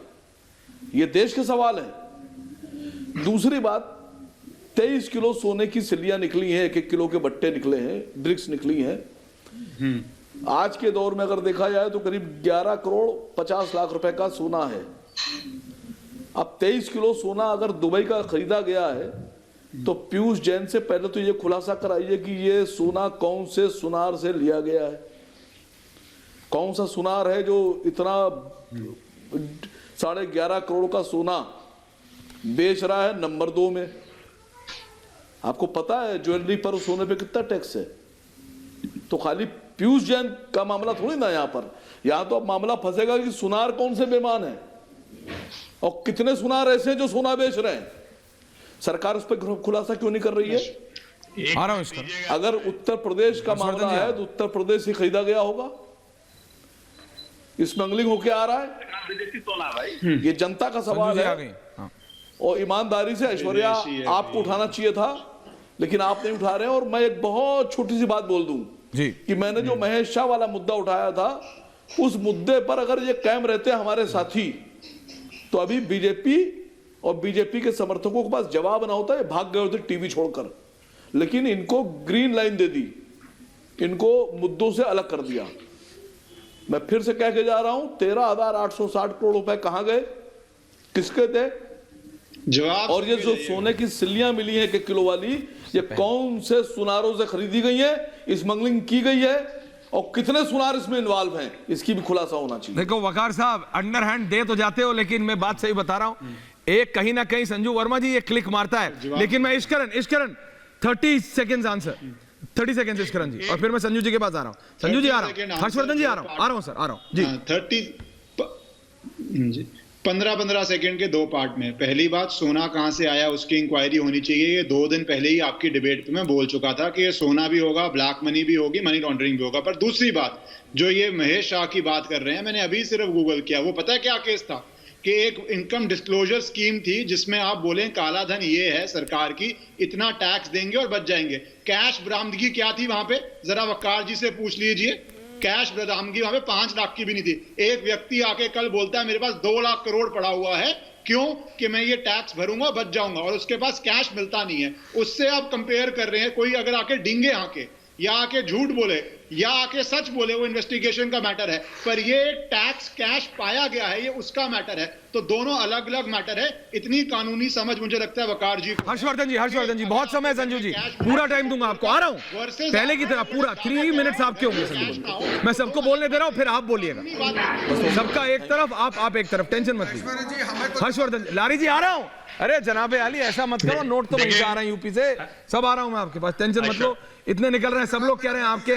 ये देश के सवाल है। दूसरी बात, 23 किलो सोने की सिल्लियां निकली हैं, 1-1 किलो के बट्टे निकले हैं, ड्रिक्स निकली हैं। आज के दौर में अगर देखा जाए तो करीब 11 करोड़ 50 लाख रुपए का सोना है। अब 23 किलो सोना अगर दुबई का खरीदा गया है, तो पीयूष जैन से पहले तो ये खुलासा कराइए कि ये सोना कौन से सुनार से लिया गया है, कौन सा सुनार है जो इतना 11.5 करोड़ का सोना बेच रहा है नंबर 2 में। आपको पता है ज्वेलरी पर सोने पे कितना टैक्स है? तो खाली पीयूष जैन का मामला थोड़ी ना यहाँ पर, यहाँ तो अब मामला फंसेगा कि सुनार कौन से बेईमान है और कितने सुनार ऐसे हैं जो सोना बेच रहे हैं। सरकार उस पर खुलासा क्यों नहीं कर रही है? आ रहा हूं इसका। अगर उत्तर प्रदेश का मामला है तो उत्तर प्रदेश ही खरीदा गया होगा, स्मगलिंग होके आ रहा है। विदेशी सोना भाई, ये जनता का सवाल आ है गई। हाँ। और ईमानदारी से ऐश्वर्या आपको उठाना चाहिए था, लेकिन आप नहीं उठा रहे हैं। और मैं एक बहुत छोटी सी बात बोल दूं जी कि मैंने जो महेश शाह वाला मुद्दा उठाया था, उस मुद्दे पर अगर ये कायम रहते हमारे साथी, तो अभी बीजेपी और बीजेपी के समर्थकों के पास जवाब ना होता, ये भाग गए होते टीवी छोड़कर। लेकिन इनको ग्रीन लाइन दे दी, इनको मुद्दों से अलग कर दिया। मैं फिर से कह के जा रहा हूं, 13,860 करोड़ रुपए कहां गए, किसके थे? जवाब और ये जो सोने की सिल्लियां मिली हैं 1 किलो वाली, ये कौन से सुनारों से खरीदी गई है, स्मगलिंग की गई है, और कितने सुनार इसमें इन्वॉल्व हैं, इसकी भी खुलासा होना चाहिए। देखो वकार साहब, अंडर हैंड दे तो जाते हो, लेकिन मैं बात सही बता रहा हूं। एक कहीं ना कहीं संजू वर्मा जी ये क्लिक मारता है, लेकिन मैं इश्करन 30 सेकेंड आंसर, 30 सेकेंड इश्करन जी, और फिर मैं संजू जी के पास आ रहा हूं। संजू जी आ रहा हूं, हर्षवर्धन जी आ रहा हूं सर, आ रहा हूं जी। 15 सेकंड के 2 पार्ट में। पहली बात, सोना कहां से आया उसकी इंक्वायरी होनी चाहिए। ये 2 दिन पहले ही आपकी डिबेट पे मैं बोल चुका था कि ये सोना भी होगा, ब्लैक मनी भी होगी, मनी लॉन्ड्रिंग भी होगा। पर दूसरी बात, जो ये महेश शाह की बात कर रहे हैं, मैंने अभी सिर्फ गूगल किया, वो पता है क्या केस था कि एक इनकम डिस्क्लोजर स्कीम थी जिसमें आप बोले काला धन ये है सरकार की, इतना टैक्स देंगे और बच जाएंगे। कैश बरामदगी क्या थी वहां पे, जरा वकार जी से पूछ लीजिए। कैश बरामदगी वहां पे 5 लाख की भी नहीं थी। एक व्यक्ति आके कल बोलता है मेरे पास 2 लाख करोड़ पड़ा हुआ है, क्यों? कि मैं ये टैक्स भरूंगा, बच जाऊंगा, और उसके पास कैश मिलता नहीं है। उससे आप कंपेयर कर रहे हैं। कोई अगर आके डिंगे आके या आके झूठ बोले या आके सच बोले, वो इन्वेस्टिगेशन का मैटर है, पर ये टैक्स कैश पाया गया है, ये उसका मैटर है। तो दोनों अलग अलग मैटर है। इतनी कानूनी समझ मुझे लगता है वकार जी को। हर्षवर्धन जी बहुत समय, संजू जी पूरा टाइम दूंगा आपको, आ रहा हूं पहले की तरह पूरा 3 मिनट्स आपके होंगे संजू जी। मैं सबको बोलने दे रहा हूं, फिर आप बोलिएगा, सबका एक तरफ, आप एक तरफ, टेंशन मत लीजिए। हर्षवर्धन, लारी जी आ रहा हूं। अरे जनाबे आली ऐसा मत करो, नोट तो वहीं से आ रहे हैं, यूपी से सब आ रहा हूं मैं आपके पास, टेंशन मत लो। इतने निकल रहे हैं, सब लोग कह रहे हैं आपके,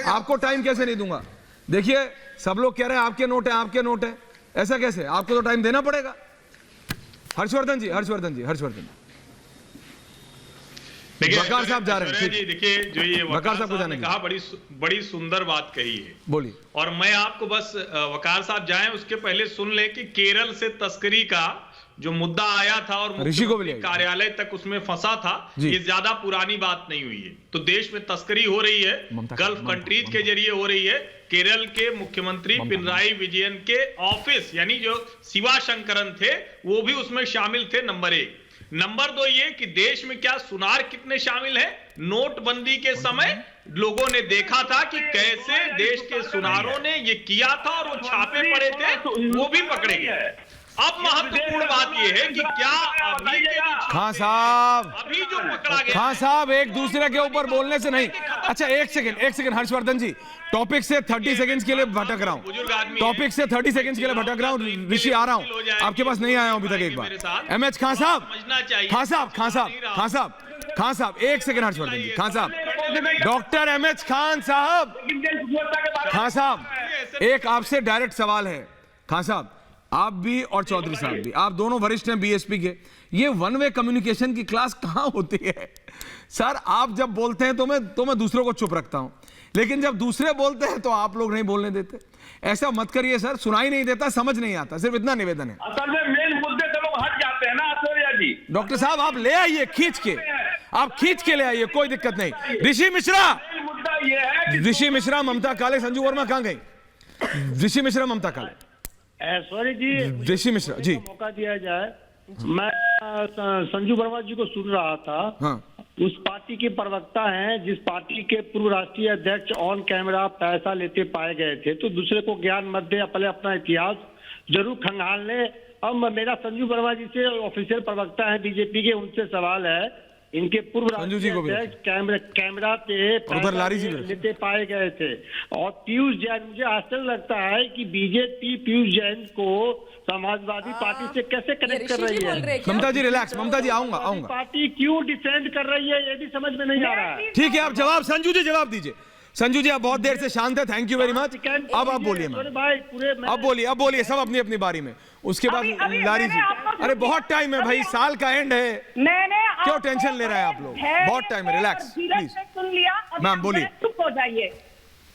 आपको टाइम कैसे नहीं दूंगा? देखिए सब लोग कह रहे हैं आपके नोट है, ऐसा कैसे? आपको तो टाइम देना पड़ेगा। हर्षवर्धन जी वकार साहब जा रहे हैं। देखिए जो ये वकार साहब को ने जाने कहा, बड़ी सुंदर बात कही है, बोलिए। और मैं आपको बस वकार साहब जाएं उसके पहले सुन ले कि केरल से तस्करी का जो मुद्दा आया था और मुख्यमंत्री कार्यालय तक उसमें फंसा था, ये ज्यादा पुरानी बात नहीं हुई है। तो देश में तस्करी हो रही है, गल्फ कंट्रीज के जरिए हो रही है। केरल के मुख्यमंत्री पिनराई विजयन के ऑफिस यानी जो शिवा शंकरन थे, वो भी उसमें शामिल थे, नंबर 1। नंबर 2 ये कि देश में क्या सुनार कितने शामिल है। नोटबंदी के समय लोगों ने देखा था कि कैसे देश के सुनारों ने ये किया था, और वो छापे पड़े थे, वो भी पकड़े गए। अब महत्वपूर्ण बात यह है कि क्या अभी खान साहब, अभी जो पकड़ा गया, खान साहब एक दूसरे के ऊपर बोलने से नहीं। अच्छा एक सेकंड हर्षवर्धन जी, टॉपिक से 30 सेकंड्स के लिए भटक रहा हूं, टॉपिक से 30 सेकंड्स के लिए भटक रहा हूं। ऋषि आ रहा हूं, आपके पास नहीं आया हूं अभी तक। एक बार एमएच खान साहब, एक सेकंड हर्षवर्धन जी, खान साहब, डॉक्टर एमएच खान साहब, एक आपसे डायरेक्ट सवाल है। खान साहब, आप भी और चौधरी साहब भी, आप दोनों वरिष्ठ हैं बीएसपी के। ये वन वे कम्युनिकेशन की क्लास कहां होती है सर? आप जब बोलते हैं तो मैं दूसरों को चुप रखता हूं, लेकिन जब दूसरे बोलते हैं तो आप लोग नहीं बोलने देते। ऐसा मत करिए सर, सुनाई नहीं देता, समझ नहीं आता, सिर्फ इतना निवेदन है। असल में मेन मुद्दे से लोग हट जाते हैं ना आचार्य जी। डॉक्टर साहब आप ले आइए, खींच के ले आइए, कोई दिक्कत नहीं। ऋषि मिश्रा, मुद्दा ये है ऋषि मिश्रा, ममता काले, संजू वर्मा कहां गई? ऋषि मिश्रा, ममता काले, सॉरी जी, ऋषि मिश्रा जी, मौका दिया जाए। मैं संजू वर्मा जी को सुन रहा था। हाँ। उस पार्टी के प्रवक्ता हैं जिस पार्टी के पूर्व राष्ट्रीय अध्यक्ष ऑन कैमरा पैसा लेते पाए गए थे। तो दूसरे को ज्ञान मत दे, पहले अपना इतिहास जरूर खंगाल ले। अब मेरा संजू वर्मा जी से, ऑफिशियल प्रवक्ता है बीजेपी के, उनसे सवाल है इनके पूर्व संजू जी को भी अध्यक्ष कैमरा पे उधर लारी जी भी लेते पाए गए थे। और पीयूष जैन, मुझे आश्चर्य लगता है कि बीजेपी पीयूष जैन को समाजवादी पार्टी से कैसे कनेक्ट कर रही है। ममता जी रिलैक्स, ममता जी आऊंगा पार्टी क्यों डिफेंड कर रही है ये भी समझ में नहीं आ रहा है। ठीक है, आप जवाब संजू जी जवाब दीजिए। संजू जी आप बहुत देर से शांत है, थैंक यू वेरी मच। अब आप बोलिए मैम, अब बोलिए सब अपनी अपनी बारी में। उसके बाद लारी जी, अरे बहुत टाइम है भाई, साल का एंड है, क्यों टेंशन ले रहे हैं आप लोग, बहुत टाइम है, रिलैक्स प्लीज। सुन लिया, मैम बोलिए। चुप हो जाइए।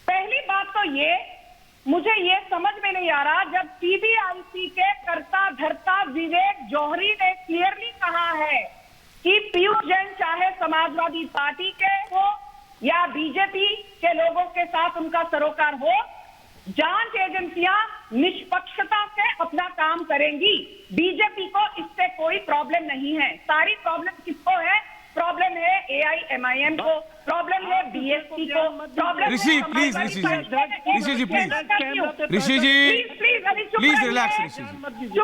पहली बात तो ये, मुझे ये समझ में नहीं आ रहा, जब सीबीआईसी के कर्ता धर्ता विवेक जौहरी ने क्लियरली कहा है कि पीयूष जैन चाहे समाजवादी पार्टी के हो या बीजेपी के लोगों के साथ उनका सरोकार हो, जांच एजेंसियां निष्पक्षता से अपना काम करेंगी। बीजेपी को इससे कोई प्रॉब्लम नहीं है। सारी प्रॉब्लम किसको है? प्रॉब्लम है एआईएमआईएम को, प्रॉब्लम है बीएसपी को, problem Rishi please, Rishi ji please, Rishi ji please relax,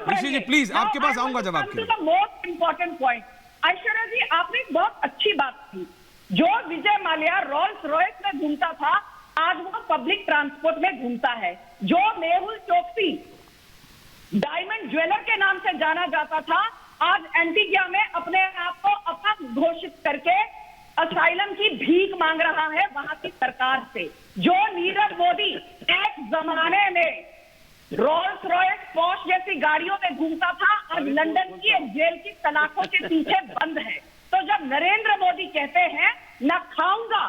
Rishi ji please, आपके पास आऊंगा जवाब के लिए। Most important point, Aishwarya ji आपने बहुत अच्छी बात की। जो विजय माल्या रोल्स रॉयस में घूमता था, आज वो पब्लिक ट्रांसपोर्ट में घूमता है। जो मेहुल चोकसी डायमंड ज्वेलर के नाम से जाना जाता था, आज एंटीगिया में अपने आप को अपंग घोषित करके असाइलम की भीख मांग रहा है वहां की सरकार से। जो नीरव मोदी एक जमाने में रोल्स रॉयस पॉश जैसी गाड़ियों में घूमता था, आज लंदन की एक जेल की सलाखों के पीछे बंद है। तो जब नरेंद्र मोदी कहते हैं न खाऊंगा,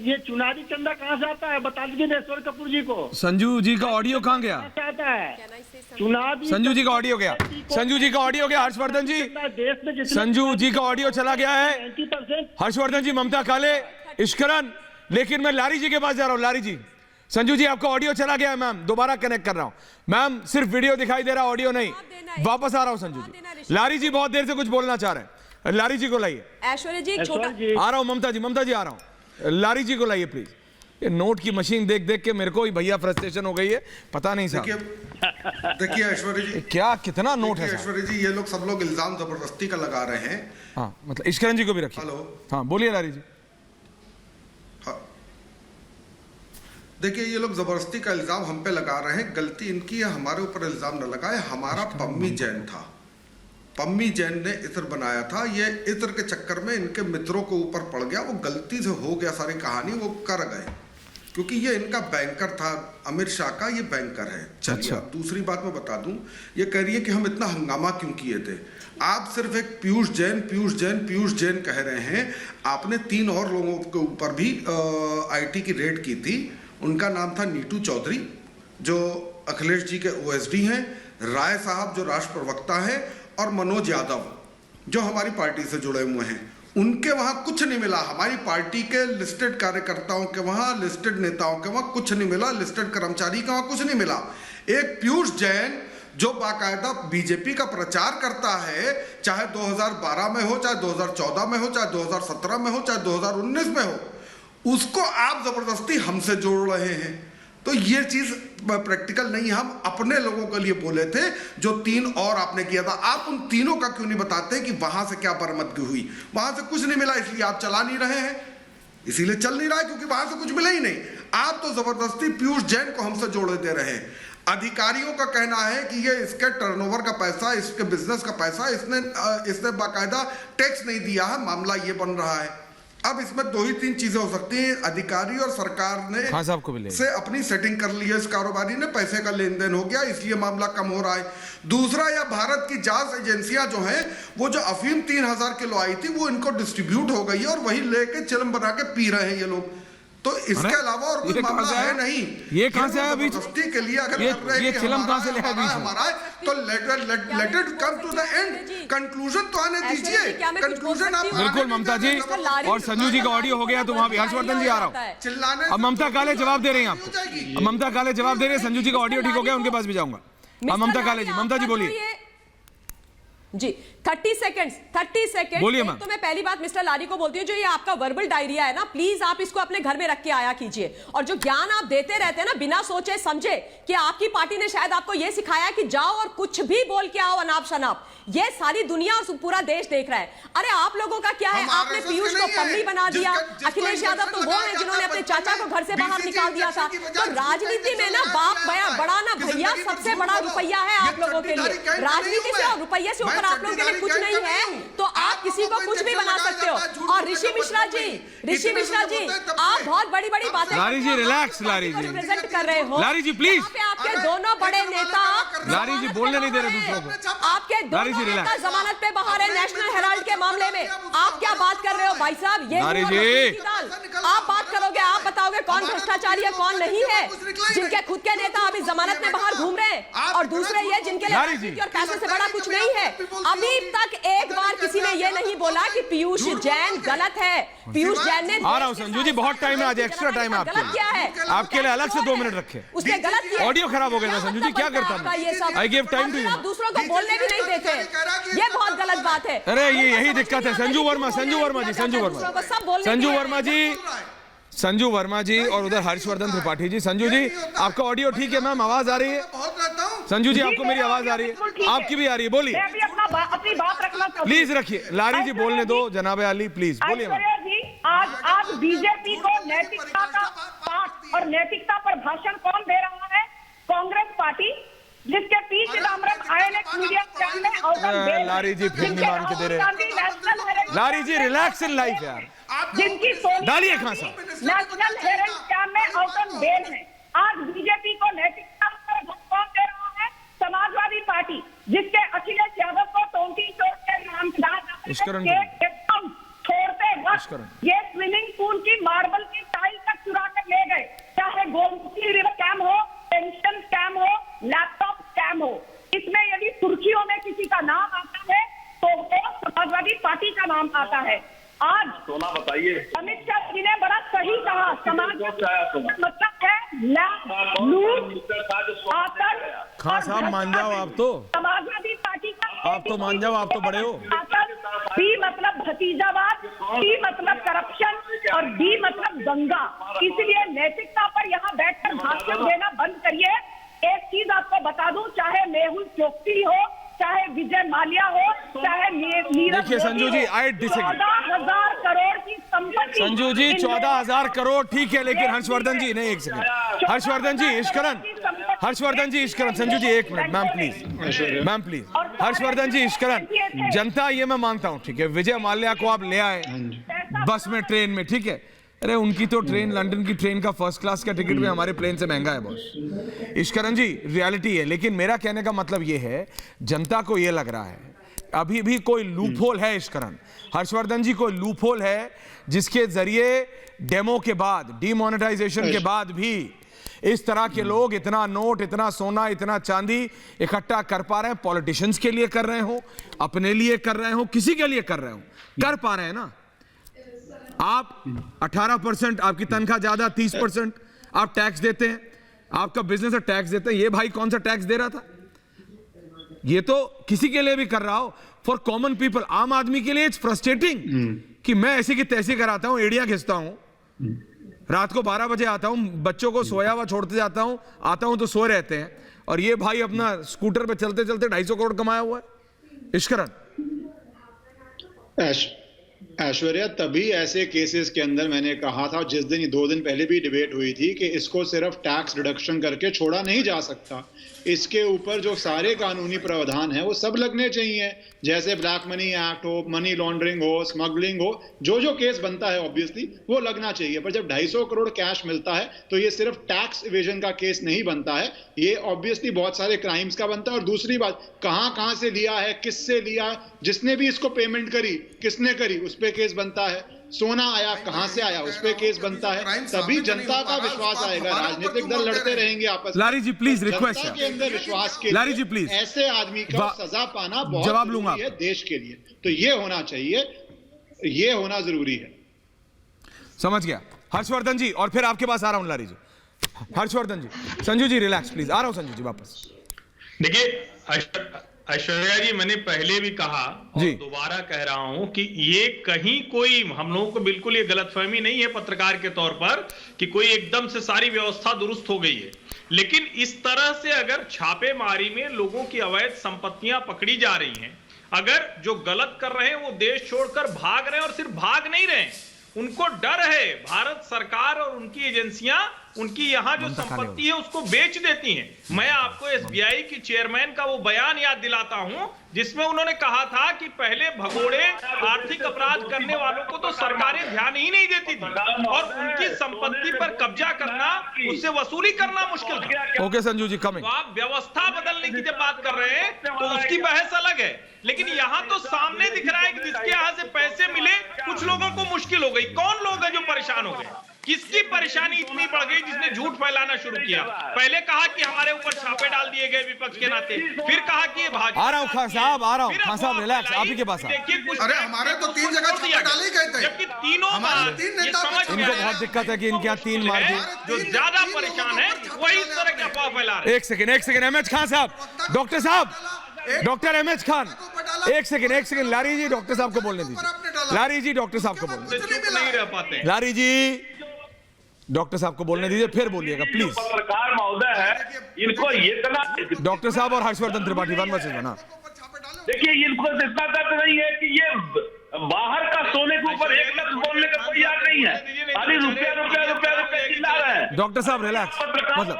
ये चुनावी चंदा कहां से आता है बता दीजिए ईश्वर कपूर जी को। संजू जी का ऑडियो कहां गया? आता है चुनावी, संजू जी का ऑडियो गया, संजू जी का ऑडियो गया। हर्षवर्धन जी, देश में संजू जी का ऑडियो चला गया है। 90% हर्षवर्धन जी, ममता काले, इश्करन, लेकिन मैं लारी जी के पास जा रहा हूं। लारी जी, संजू जी आपका ऑडियो चला गया है मैम, दोबारा कनेक्ट कर रहा हूं मैम, सिर्फ वीडियो दिखाई दे रहा, ऑडियो नहीं। वापस आ रहा हूं संजू जी। लारी जी बहुत देर से कुछ बोलना चाह रहे हैं, लारी जी को लाइए। ऐश्वर्या जी छोटा आ रहा हूं ममता जी, ममता जी आ रहा हूं, लारी जी को लाइए प्लीज। ये नोट की मशीन देख देख के मेरे को ही भैया फ्रस्ट्रेशन हो गई है, पता नहीं साहब। देखिए ऐश्वर्या जी, क्या कितना नोट है ऐश्वर्या जी, ये लोग सब लोग इल्जाम जबरदस्ती का लगा रहे हैं। हाँ मतलब इश्करन जी को भी रखिए। हेलो, हाँ बोलिए लारी जी। देखिए ये लोग जबरदस्ती का इल्जाम हम पे लगा रहे हैं, गलती इनकी है, हमारे ऊपर इल्जाम न लगाए। हमारा पम्मी जैन था, पम्मी जैन ने इत्र बनाया था, ये इत्र के चक्कर में इनके मित्रों के ऊपर पड़ गया, वो गलती से हो गया, सारी कहानी वो कर गए, क्योंकि ये इनका बैंकर था, अमित शाह का ये बैंकर है। चलिए अब दूसरी बात मैं बता दूं, ये कह रही है कि हम इतना हंगामा क्यों किए थे। आप सिर्फ एक पीयूष जैन कह रहे हैं, आपने 3 और लोगों के ऊपर भी आईटी की रेड की थी। उनका नाम था नीतू चौधरी जो अखिलेश जी के ओएसडी हैं, राय साहब जो राष्ट्र प्रवक्ता है, और मनोज यादव जो हमारी पार्टी से जुड़े हुए हैं। उनके वहां कुछ नहीं मिला, हमारी पार्टी के लिस्टेड कार्यकर्ताओं के वहां, लिस्टेड नेताओं के वहां कुछ नहीं मिला, लिस्टेड कर्मचारी के वहां कुछ नहीं मिला। एक पीयूष जैन जो बाकायदा बीजेपी का प्रचार करता है, चाहे 2012 में हो, चाहे 2014 में हो, चाहे 2017 में हो, चाहे 2019 में हो, उसको आप जबरदस्ती हमसे जोड़ रहे हैं। तो ये चीज प्रैक्टिकल नहीं है। हम अपने लोगों के लिए बोले थे, जो 3 और आपने किया था, आप उन तीनों का क्यों नहीं बताते कि वहां से क्या बरामदगी हुई? वहां से कुछ नहीं मिला, इसलिए आप चला नहीं रहे हैं, इसीलिए चल नहीं रहा है, क्योंकि वहां से कुछ मिला ही नहीं। आप तो जबरदस्ती पीयूष जैन को हमसे जोड़े दे रहे हैं। अधिकारियों का कहना है कि ये इसके टर्नओवर का पैसा, इसके बिजनेस का पैसा, इसने बाकायदा टैक्स नहीं दिया है, मामला ये बन रहा है। अब इसमें 2 ही 3 चीजें हो सकती हैं, अधिकारी और सरकार ने से अपनी सेटिंग कर ली है, इस कारोबारी ने पैसे का लेन देन हो गया, इसलिए मामला कम हो रहा है। दूसरा, या भारत की जांच एजेंसियां जो हैं, वो जो अफीम 3000 किलो आई थी, वो इनको डिस्ट्रीब्यूट हो गई है और वही लेके चिलम बना के पी रहे हैं ये लोग। तो इसके अलावा और कोई मामला है नहीं। ये कहां से आया बीच के लिए? अगर कर रहे हैं कि चिलम कहां से ले आया बीच? हमारा है तो let it come to the end, conclusion तो आने दीजिए। कंक्लूजन आप बिल्कुल ममता जी, और संजू जी का ऑडियो हो गया, तो वहां भी हर्षवर्धन जी आ रहा हूं चिल्लाने। अब ममता काले जवाब दे रहे हैं आपको, ममता काले जवाब दे रहे हैं, संजू जी का ऑडियो ठीक हो गया, उनके पास भी जाऊंगा। अब ममता काले जी, ममता जी बोलिए। जी 30 सेकंड्स बोलिए मैम। तो मैं पहली बात मिस्टर लारी को बोलती हूँ, जो ये आपका वर्बल डायरिया है ना, प्लीज आप इसको अपने घर में रख के आया कीजिए। और जो ज्ञान आप देते रहते हैं ना बिना सोचे समझे, कि आपकी पार्टी ने शायद आपको ये सिखाया कि जाओ और कुछ भी बोल के आओ अनाप शनाप, ये सारी दुनिया और पूरा देश देख रहा है। अरे आप लोगों का क्या है, आपने पीयूष को पम्मी बना दिया। अखिलेश यादव तो वो है जिन्होंने अपने चाचा को घर से बाहर निकाल दिया था। तो राजनीति में ना बाप बड़ा ना भैया सबसे बड़ा रुपया है आप लोगों के लिए। राजनीति से और रुपये से ऊपर आप लोगों के लिए कुछ नहीं है, तो आप किसी को कुछ भी बना सकते हो। और ऋषि मिश्रा जी आप बहुत बड़ी बड़ी बातें लारी जी रिलैक्स, लारी जी रिप्रेजेंट कर रहे हो। लारी जी प्लीज, आपके दोनों बड़े नेता लारी जी बोलने नहीं दे रहे दूसरों को। आपके दोनों नेता जमानत पे बाहर है नेशनल हेराल्ड के मामले में। आप क्या बात कर रहे हो भाई साहब? ये लारी जी आप बात करोगे, आप बताओगे कौन भ्रष्टाचारी है कौन नहीं है, जिनके खुद के नेता अभी जमानत में बाहर घूम रहे हैं, और दूसरे ये जिनके लिए राजनीति और पैसे से बड़ा कुछ नहीं है। अभी तक एक बार किसी ने ये नहीं बोला कि पीयूष जैन गलत है। पीयूष जैन ने आ रहा हूं संजू जी, बहुत टाइम है आज, एक्स्ट्रा टाइम है गलत किया है। आपके लिए अलग से 2 मिनट रखे। उसने गलत किया। ऑडियो खराब हो गया था संजू जी, क्या करता मैं? I give time to you. आप दूसरों को बोलने भी नहीं देते, ये बहुत गलत बात है। अरे ये यही दिक्कत है। संजू वर्मा जी और उधर हर्षवर्धन त्रिपाठी जी। संजू जी आपका ऑडियो ठीक है मैम, आवाज आ रही है? संजू जी आपको मेरी आवाज आ रही है? आपकी भी आ रही है, बोलिए। अपनी बात रखना प्लीज रखिए, लारी जी बोलने दो, जनाब अली प्लीज बोलिए मैम। आज बीजेपी को नैतिकता का पाठ और नैतिकता पर भाषण कौन दे रहा है? कांग्रेस पार्टी, जिसके P Chidambaram INX media channel में आउटन बेल, लारी जी फिर नहीं मान के दे रहे। लारी जी रिलैक्स इन लाइफ यार, जिनकी डालिए खासा। नेशनल हेराल्ड स्कैम में आउटन बेल है। आज बीजेपी को नैतिकता पर कौन दे रहा है? समाजवादी पार्टी, जिसके अखिलेश यादव को टोंटी चोर के नाम से एकदम छोड़ते वक्त ये स्विमिंग पूल की मार्बल की टाइल तक चुरा कर ले गए। चाहे गोमती रिवर स्कैम हो, पेंशन स्कैम हो, लैपटॉप स्कैम हो, इसमें यदि सुर्खियों में किसी का नाम आता है तो वो समाजवादी पार्टी का नाम आता है। आज सोना बताइए, अमित शाह जी ने बड़ा सही कहा, समाज मतलब है लूट, आतंक। खान साहब मान जाओ आप तो, समाजवादी पार्टी का आप तो मान जाओ, आप तो बड़े हो। बी मतलब भतीजावाद, सी मतलब करप्शन और डी मतलब दंगा। इसलिए नैतिकता पर यहाँ बैठकर भाषण देना बंद करिए। एक चीज आपको बता दूं, चाहे मेहुल चोकसी हो, चाहे विजय माल्या हो, चाहे नीरज, देखिए संजू जी आई डिसएग्री। 14,000 करोड़ की संपत्ति। संजू जी 14,000 करोड़ ठीक है, लेकिन हर्षवर्धन जी नहीं, एक सेकंड, हर्षवर्धन जी इश्करन, हर्षवर्धन जी इश्करन, संजू जी एक मिनट मैम प्लीज, हर्षवर्धन जी इश्करन, जनता ये मैं मानता हूँ ठीक है, विजय माल्या को आप ले आए बस में, ट्रेन में, ठीक है। अरे उनकी तो ट्रेन, लंदन की ट्रेन का फर्स्ट क्लास का टिकट भी हमारे प्लेन से महंगा है बॉस। इश्करन जी रियलिटी है, लेकिन मेरा कहने का मतलब ये है, जनता को ये लग रहा है अभी भी कोई लूपहोल है। इश्करन, हर्षवर्धन जी कोई लूपहोल है जिसके जरिए डेमो के बाद, डीमोनेटाइजेशन के बाद भी इस तरह के लोग इतना नोट, इतना सोना, इतना चांदी इकट्ठा कर पा रहे हैं। पॉलिटिशियंस के लिए कर रहे हो, अपने लिए कर रहे हो, किसी के लिए कर रहे हो, कर पा रहे हैं ना। आप 18% आपकी तनख्वाह ज्यादा, 30% आप टैक्स देते हैं, आपका बिजनेस है टैक्स देते हैं। ये भाई कौन सा टैक्स दे रहा था? ये तो किसी के लिए भी कर रहा हो, फॉर कॉमन पीपल, आम आदमी के लिए इट्स फ्रस्ट्रेटिंग कि मैं ऐसे की तैसे कराता हूं, एड़ियां घिसता हूं, रात को 12 बजे आता हूं, बच्चों को सोया हुआ छोड़ते जाता हूं, आता हूं तो सोए रहते हैं, और ये भाई अपना स्कूटर पे चलते चलते 250 करोड़ कमाया हुआ है। इश्करन, ऐश्वर्या, तभी ऐसे केसेस के अंदर मैंने कहा था, जिस दिन 2 दिन पहले भी डिबेट हुई थी, कि इसको सिर्फ टैक्स रिडक्शन करके छोड़ा नहीं जा सकता। इसके ऊपर जो सारे कानूनी प्रावधान है वो सब लगने चाहिए, जैसे ब्लैक मनी एक्ट हो, मनी लॉन्ड्रिंग हो, स्मगलिंग हो, जो जो केस बनता है ऑब्वियसली वो लगना चाहिए। पर जब 250 करोड़ कैश मिलता है तो ये सिर्फ टैक्स इवेजन का केस नहीं बनता है, ये ऑब्वियसली बहुत सारे क्राइम्स का बनता है। और दूसरी बात, कहां से लिया है, किससे लिया, जिसने भी इसको पेमेंट करी, किसने करी, उस पे केस बनता है। सोना आया, कहां से आया, उस पे केस बनता है। तभी जनता का विश्वास आएगा। राजनीतिक दल लड़ते रहेंगे आपस में। लारी जी प्लीज रिक्वेस्ट जनता के अंदर विश्वास के लारी जी प्लीज, ऐसे आदमी का सजा पाना बहुत जवाब लूंगा जरूरी है देश के लिए। तो ये होना चाहिए, ये होना जरूरी है। समझ गया हर्षवर्धन जी, और फिर आपके पास आ रहा हूं लारी जी। हर्षवर्धन जी, संजू जी रिलैक्स प्लीज, आ रहा हूं संजू जी वापस। देखिए ऐश्वर्या जी, मैंने पहले भी कहा और जी। दोबारा कह रहा हूं कि ये कहीं कोई, हम लोगों को बिल्कुल ये गलतफहमी नहीं है पत्रकार के तौर पर कि कोई एकदम से सारी व्यवस्था दुरुस्त हो गई है, लेकिन इस तरह से अगर छापेमारी में लोगों की अवैध संपत्तियां पकड़ी जा रही हैं, अगर जो गलत कर रहे हैं वो देश छोड़कर भाग रहे हैं, और सिर्फ भाग नहीं रहे, उनको डर है, भारत सरकार और उनकी एजेंसियां उनकी यहां जो संपत्ति है उसको बेच देती हैं। मैं आपको एसबीआई की चेयरमैन का वो बयान याद दिलाता हूं जिसमें उन्होंने कहा था कि पहले भगोड़े आर्थिक अपराध करने वालों को तो सरकारें ध्यान ही नहीं देती थी, और उनकी संपत्ति पर कब्जा करना, उससे वसूली करना मुश्किल था। ओके संजू जी, कमिंग। तो आप व्यवस्था बदलने की जब बात कर रहे हैं तो उसकी बहस अलग है, लेकिन यहां तो सामने दिख रहा है कि जिसके यहां से पैसे मिले कुछ लोगों को मुश्किल हो गई। कौन लोग हैं जो परेशान हो गए? किसकी परेशानी इतनी बढ़ गई जिसने झूठ फैलाना शुरू किया? पहले कहा कि हमारे ऊपर छापे डाल दिए गए विपक्ष के नाते, फिर कहा कि ये भाजपा। आ रहा हूं खान साहब, आ रहा हूं खान साहब, रिलैक्स, आप ही के पास। देखिए कुछ, अरे हमारे तो 3 जगह छापे डाले गए थे, जबकि तीनों हमारे 3 नेता इनको बहुत दिक्कत है कि इनके यहाँ 3 मार दिए। जो ज्यादा परेशान है वही इस तरह की अफवाह फैला रहे हैं। एक सेकंड एमएच खान साहब, डॉक्टर साहब, डॉक्टर एमएच खान, एक सेकंड लारी जी, डॉक्टर साहब को बोलने दीजिए। लारी जी, डॉक्टर साहब को बोलने दीजिए। चुप नहीं रह पाते। लारी जी, डॉक्टर साहब को बोलने दीजिए, फिर बोलिएगा प्लीज। पत्रकार महोदय है, इनको इतना, डॉक्टर साहब और Harshvardhan Tripathi, one versus one. देखिए इनको इतना दर्द नहीं है कि ये बाहर का सोने के ऊपर एक लफ्ज बोलने का कोई याद नहीं है, खाली रुपया रुपया रुपया रुपया चिल्ला रहे हैं। डॉक्टर साहब रिलैक्स, मतलब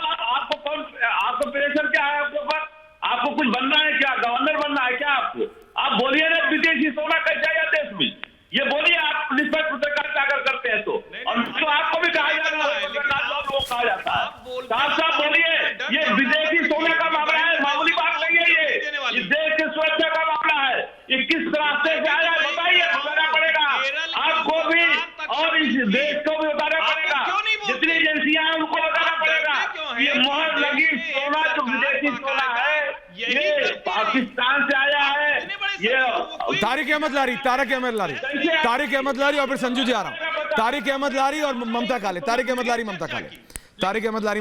आपको प्रेशर क्या है आपके ऊपर? आपको कुछ बनना है क्या? गवर्नर बनना है क्या आपको? आप बोलिए ना विदेशी सोना कैसा या देश में, ये बोलिए आप निष्पक्ष पत्रकारिता अगर करते हैं तो। और तो आपको भी कहा जाता है, कहा जाता है, साफ बोलिए ये विदेशी सोने का मामला है, मामूली बात नहीं है ये देश की सुरक्षा का मामला है। ये किस रास्ते से आया है बताइए, बताना पड़ेगा आपको भी और इस देश को भी बताना पड़ेगा, जितनी एजेंसियां हैं उनको बताना पड़ेगा। ये मोहर लगी सोना जो विदेशी सोना है ये पाकिस्तान से आया है। ये तारिक अहमद लारी, तारिक अहमद लारी और फिर संजू जी आ रहा हूं। तारिक अहमद लारी और ममता काले, तारिक अहमद लारी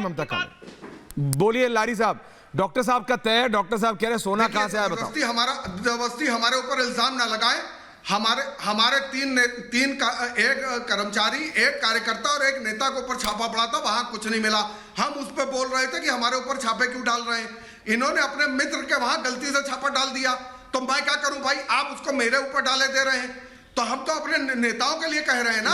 ममता काले। बोलिए लारी साहब, डॉक्टर साहब का तय है, डॉक्टर साहब कह रहे सोना कहां से आया बताओ। जबरदस्ती हमारे ऊपर इल्जाम ना लगाए। हमारे एक कर्मचारी, एक कार्यकर्ता और एक नेता के ऊपर छापा पड़ा था, वहां कुछ नहीं मिला। हम उस पर बोल रहे थे कि हमारे ऊपर छापे क्यों डाल रहे हैं। इन्होंने अपने मित्र के वहां गलती से छापा डाल दिया, तो मैं क्या करूं भाई? आप उसको मेरे ऊपर डाले दे रहे हैं, तो हम तो अपने नेताओं के लिए कह रहे हैं ना।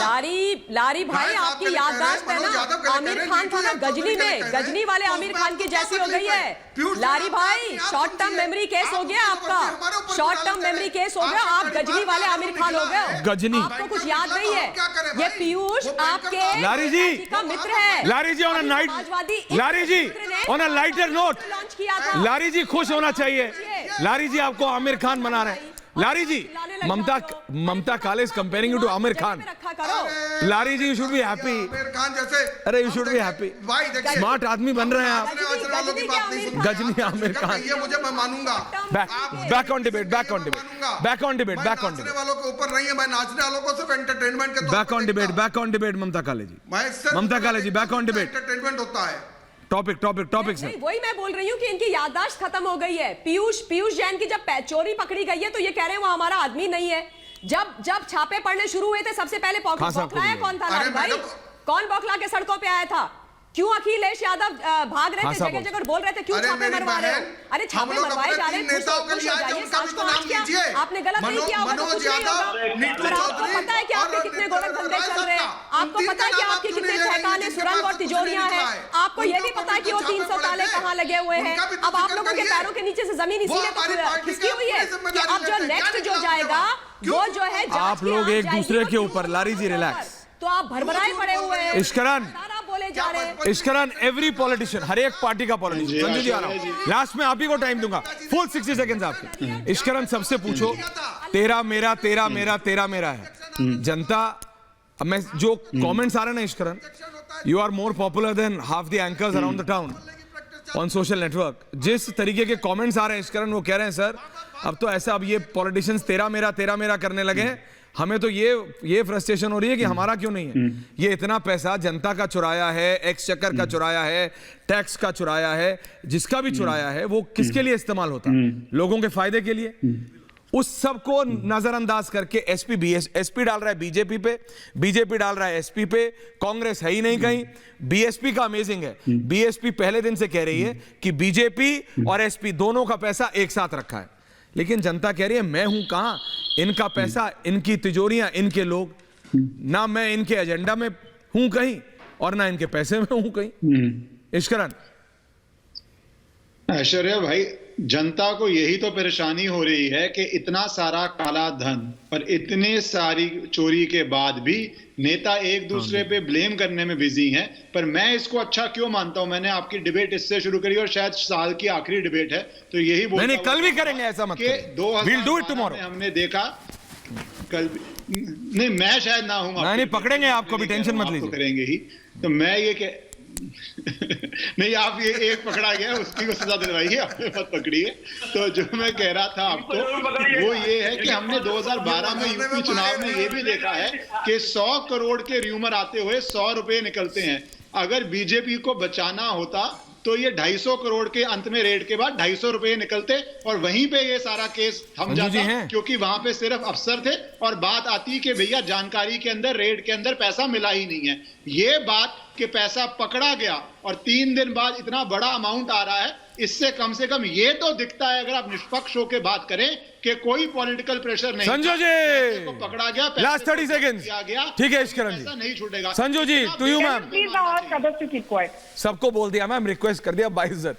लारी भाई, आपकी याददाश्त है ना, आमिर खान था ना गजनी में, गजनी वाले आमिर खान की जैसी हो गई है। लारी भाई, शॉर्ट टर्म मेमोरी केस हो गया आपका, शॉर्ट टर्म मेमोरी केस हो गया, आप गजनी वाले आमिर खान हो गए। गजनी, आपको कुछ याद नहीं है? ये पीयूष आपके लारी जी का मित्र है। Larry ji on a night, Larry ji on a lighter note, launch किया था। लारी जी खुश होना चाहिए। लारी जी आपको आमिर खान बना रहे हैं। लारी ji, Mamta Kale is comparing you to Aamir Khan. Lari ji, you should be happy. Aamir Khan जैसे, अरे यू शुड बी हैप्पी। भाई देखिए, स्मार्ट आदमी बन रहे हैं आप। गजनी आमिर खान, ये मुझे, मैं मानूंगा। बैक ऑन डिबेट नाचने वालों के ऊपर नहीं है, मैं नाचने वालों को सिर्फ एंटरटेनमेंट के बैक ऑन डिबेट ममता काले जी, बैक ऑन डिबेट। एंटरटेनमेंट होता है। टॉपिक से वही मैं बोल रही हूँ कि इनकी याददाश्त खत्म हो गई है। पीयूष जैन की जब चोरी पकड़ी गई है तो ये कह रहे हैं वो हमारा आदमी नहीं है। जब छापे पड़ने शुरू हुए थे सबसे पहले बौखलाया कौन था लारी भाई? कौन बौखला के सड़कों पे आया था? क्यों अखिलेश यादव भाग रहे थे, जगह जगह बोल रहे थे क्यों छापे मरवा रहे हो? अरे छापे मरवाए जा रहे हैं, आपने गलत नहीं किया होगा तो कुछ नहीं होगा। और आपको पता है कि आपके कितने गोरख धंधे चल रहे हैं, आपको पता है कि आपके कितने ठेकाने, सुरंग और तिजोरियां हैं, आपको ये भी पता है कि वो 300 ताले कहाँ लगे हुए हैं। अब आप लोगों के पैरों के नीचे से जमीन इसीलिए तो खिसकी हुई है कि अब जो नेक्स्ट जो जाएगा वो जो है आप लोग एक दूसरे के ऊपर। लारी जी रिलैक्स, तो आप भरभराए पड़े हुए हैं, बोले जा रहे हैं। इश्करन एवरी पॉलिटिशियन, हर एक पार्टी का पॉलिटिशियन। संजू जी आ रहा हूं, लास्ट में आप ही को टाइम दूंगा, फुल 60 सेकंड्स आपके। इश्करन सबसे पूछो, तेरा मेरा है जनता। मैं जो कमेंट्स आ रहे हैं ना Ishkaran, you are more popular than half the anchors around the town on social network. जिस तरीके के कमेंट्स आ रहे हैं इश्करन, वो कह रहे हैं सर अब तो ऐसा, अब ये पॉलिटिशियंस तेरा मेरा करने लगे हैं। हमें तो ये फ्रस्ट्रेशन हो रही है कि हमारा क्यों नहीं है। ये इतना पैसा जनता का चुराया है, एक्सचेकर का चुराया है, टैक्स का चुराया है, जिसका भी चुराया है वो किसके लिए इस्तेमाल होता है? लोगों के फायदे के लिए। उस सब को नजरअंदाज करके एसपी डाल रहा है बीजेपी पे, बीजेपी डाल रहा है एसपी पे, कांग्रेस है ही नहीं कहीं। बीएसपी का अमेजिंग है, बीएसपी पहले दिन से कह रही है कि बीजेपी और एसपी दोनों का पैसा एक साथ रखा है, लेकिन जनता कह रही है मैं हूं कहां, इनका पैसा, इनकी तिजोरियां, इनके लोग, ना मैं इनके एजेंडा में हूं कहीं और ना इनके पैसे में हूं कहीं। इश्करन ऐश्वर्या भाई, जनता को यही तो परेशानी हो रही है कि इतना सारा काला धन और इतने सारी चोरी के बाद भी नेता एक दूसरे पे ब्लेम करने में बिजी हैं। पर मैं इसको अच्छा क्यों मानता हूं, मैंने आपकी डिबेट इससे शुरू करी और शायद साल की आखिरी डिबेट है, तो यही बोलता नहीं, कल भी करेंगे, ऐसा मत करो। We'll do it tomorrow। हमने देखा कल नहीं, मैं शायद ना हूं, नहीं पकड़ेंगे आपको भी, टेंशन मत लीजिए, करेंगे ही। तो मैं ये नहीं, आप ये एक पकड़ा गया उसकी को सजा दिलवाइए, आपने मत पकड़िए। तो जो मैं कह रहा था आपको वो ये है कि हमने 2012 में यूपी चुनाव में ये भी देखा है कि 100 करोड़ के र्यूमर आते हुए 100 रुपए निकलते हैं। अगर बीजेपी को बचाना होता तो ये 250 करोड़ के अंत में रेड के बाद 250 रुपए निकलते और वहीं पे ये सारा केस थम जाता, क्योंकि वहां पे सिर्फ अफसर थे और बात आती कि भैया जानकारी के अंदर, रेड के अंदर पैसा मिला ही नहीं है। ये बात कि पैसा पकड़ा गया और 3 दिन बाद इतना बड़ा अमाउंट आ रहा है, इससे कम से कम ये तो दिखता है, अगर आप निष्पक्ष होकर बात करें, कि कोई पॉलिटिकल प्रेशर नहीं। संजू जी को पकड़ा गया, लास्ट 30 सेकंड्स, ठीक है इश्करन जी, नहीं छूटेगा। Sanju ji to you ma'am, सबको बोल दिया मैम, रिक्वेस्ट कर दिया बाइज्जत,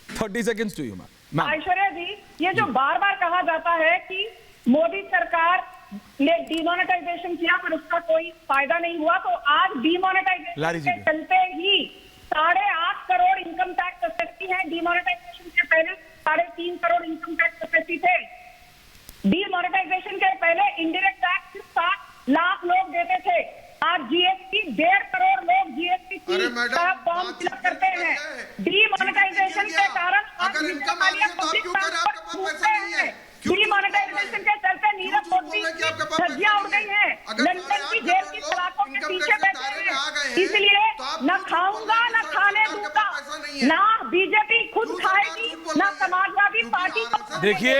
30 seconds to you ma'am. Aishwarya ji, ये जो बार बार कहा जाता है कि मोदी सरकार ने डिमोनेटाइजेशन किया पर उसका कोई फायदा नहीं हुआ, तो आज डिमोनेटाइजेशन के चलते ही 8.5 करोड़ इनकम टैक्स एसएसटी है। डिमोनेटाइजेशन के पहले 3.5 करोड़ इनकम टैक्स एसएसटी थे। डिमोनेटाइजेशन के पहले इंडायरेक्ट टैक्स 7 लाख लोग देते थे। आज जीएसटी 1.5 करोड़ लोग जीएसटी का फॉर्म फिलअप करते हैं। डिमोनेटाइजेशन के कारण डिमोनेटाइजेशन के चलते नीरव मोदी धज्जियां उड़ गई हैं, लंदन की जेल की सलाखों के पीछे बैठे हैं। इसलिए न खाऊंगा न खाने दूंगा, ना बीजेपी खुद खाएगी ना समाजवादी पार्टी। देखिए,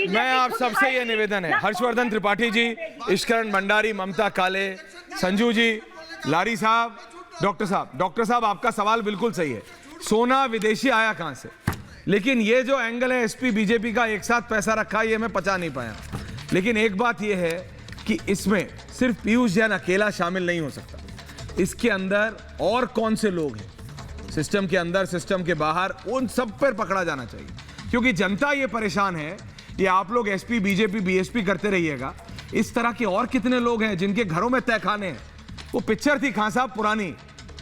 मैं आप सबसे ये निवेदन है, हर्षवर्धन त्रिपाठी जी, इश्करन भंडारी, ममता काले, संजू जी, लारी साहब, डॉक्टर साहब आपका सवाल बिल्कुल सही है। सोना विदेशी आया कहां से, लेकिन ये जो एंगल है एसपी बीजेपी का एक साथ पैसा रखा, ये मैं पचा नहीं पाया। लेकिन एक बात ये है कि इसमें सिर्फ पीयूष जैन अकेला शामिल नहीं हो सकता, इसके अंदर और कौन से लोग हैं, सिस्टम के अंदर, सिस्टम के बाहर, उन सब पर पकड़ा जाना चाहिए, क्योंकि जनता ये परेशान है। ये आप लोग एसपी बीजेपी बीएसपी करते रहिएगा, इस तरह के और कितने लोग हैं जिनके घरों में तहखाने हैं। वो पिक्चर थी खान साहब पुरानी,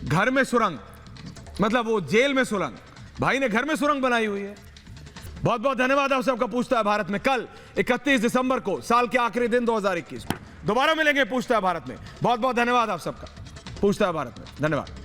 घर में सुरंग, मतलब वो जेल में सुरंग, भाई ने घर में सुरंग बनाई हुई है। बहुत बहुत धन्यवाद आप सबका। पूछता है भारत में कल 31 दिसंबर को, साल के आखिरी दिन 2021 में दोबारा मिलेंगे पूछता है भारत में। बहुत बहुत धन्यवाद आप सबका। पूछता है भारत में, धन्यवाद।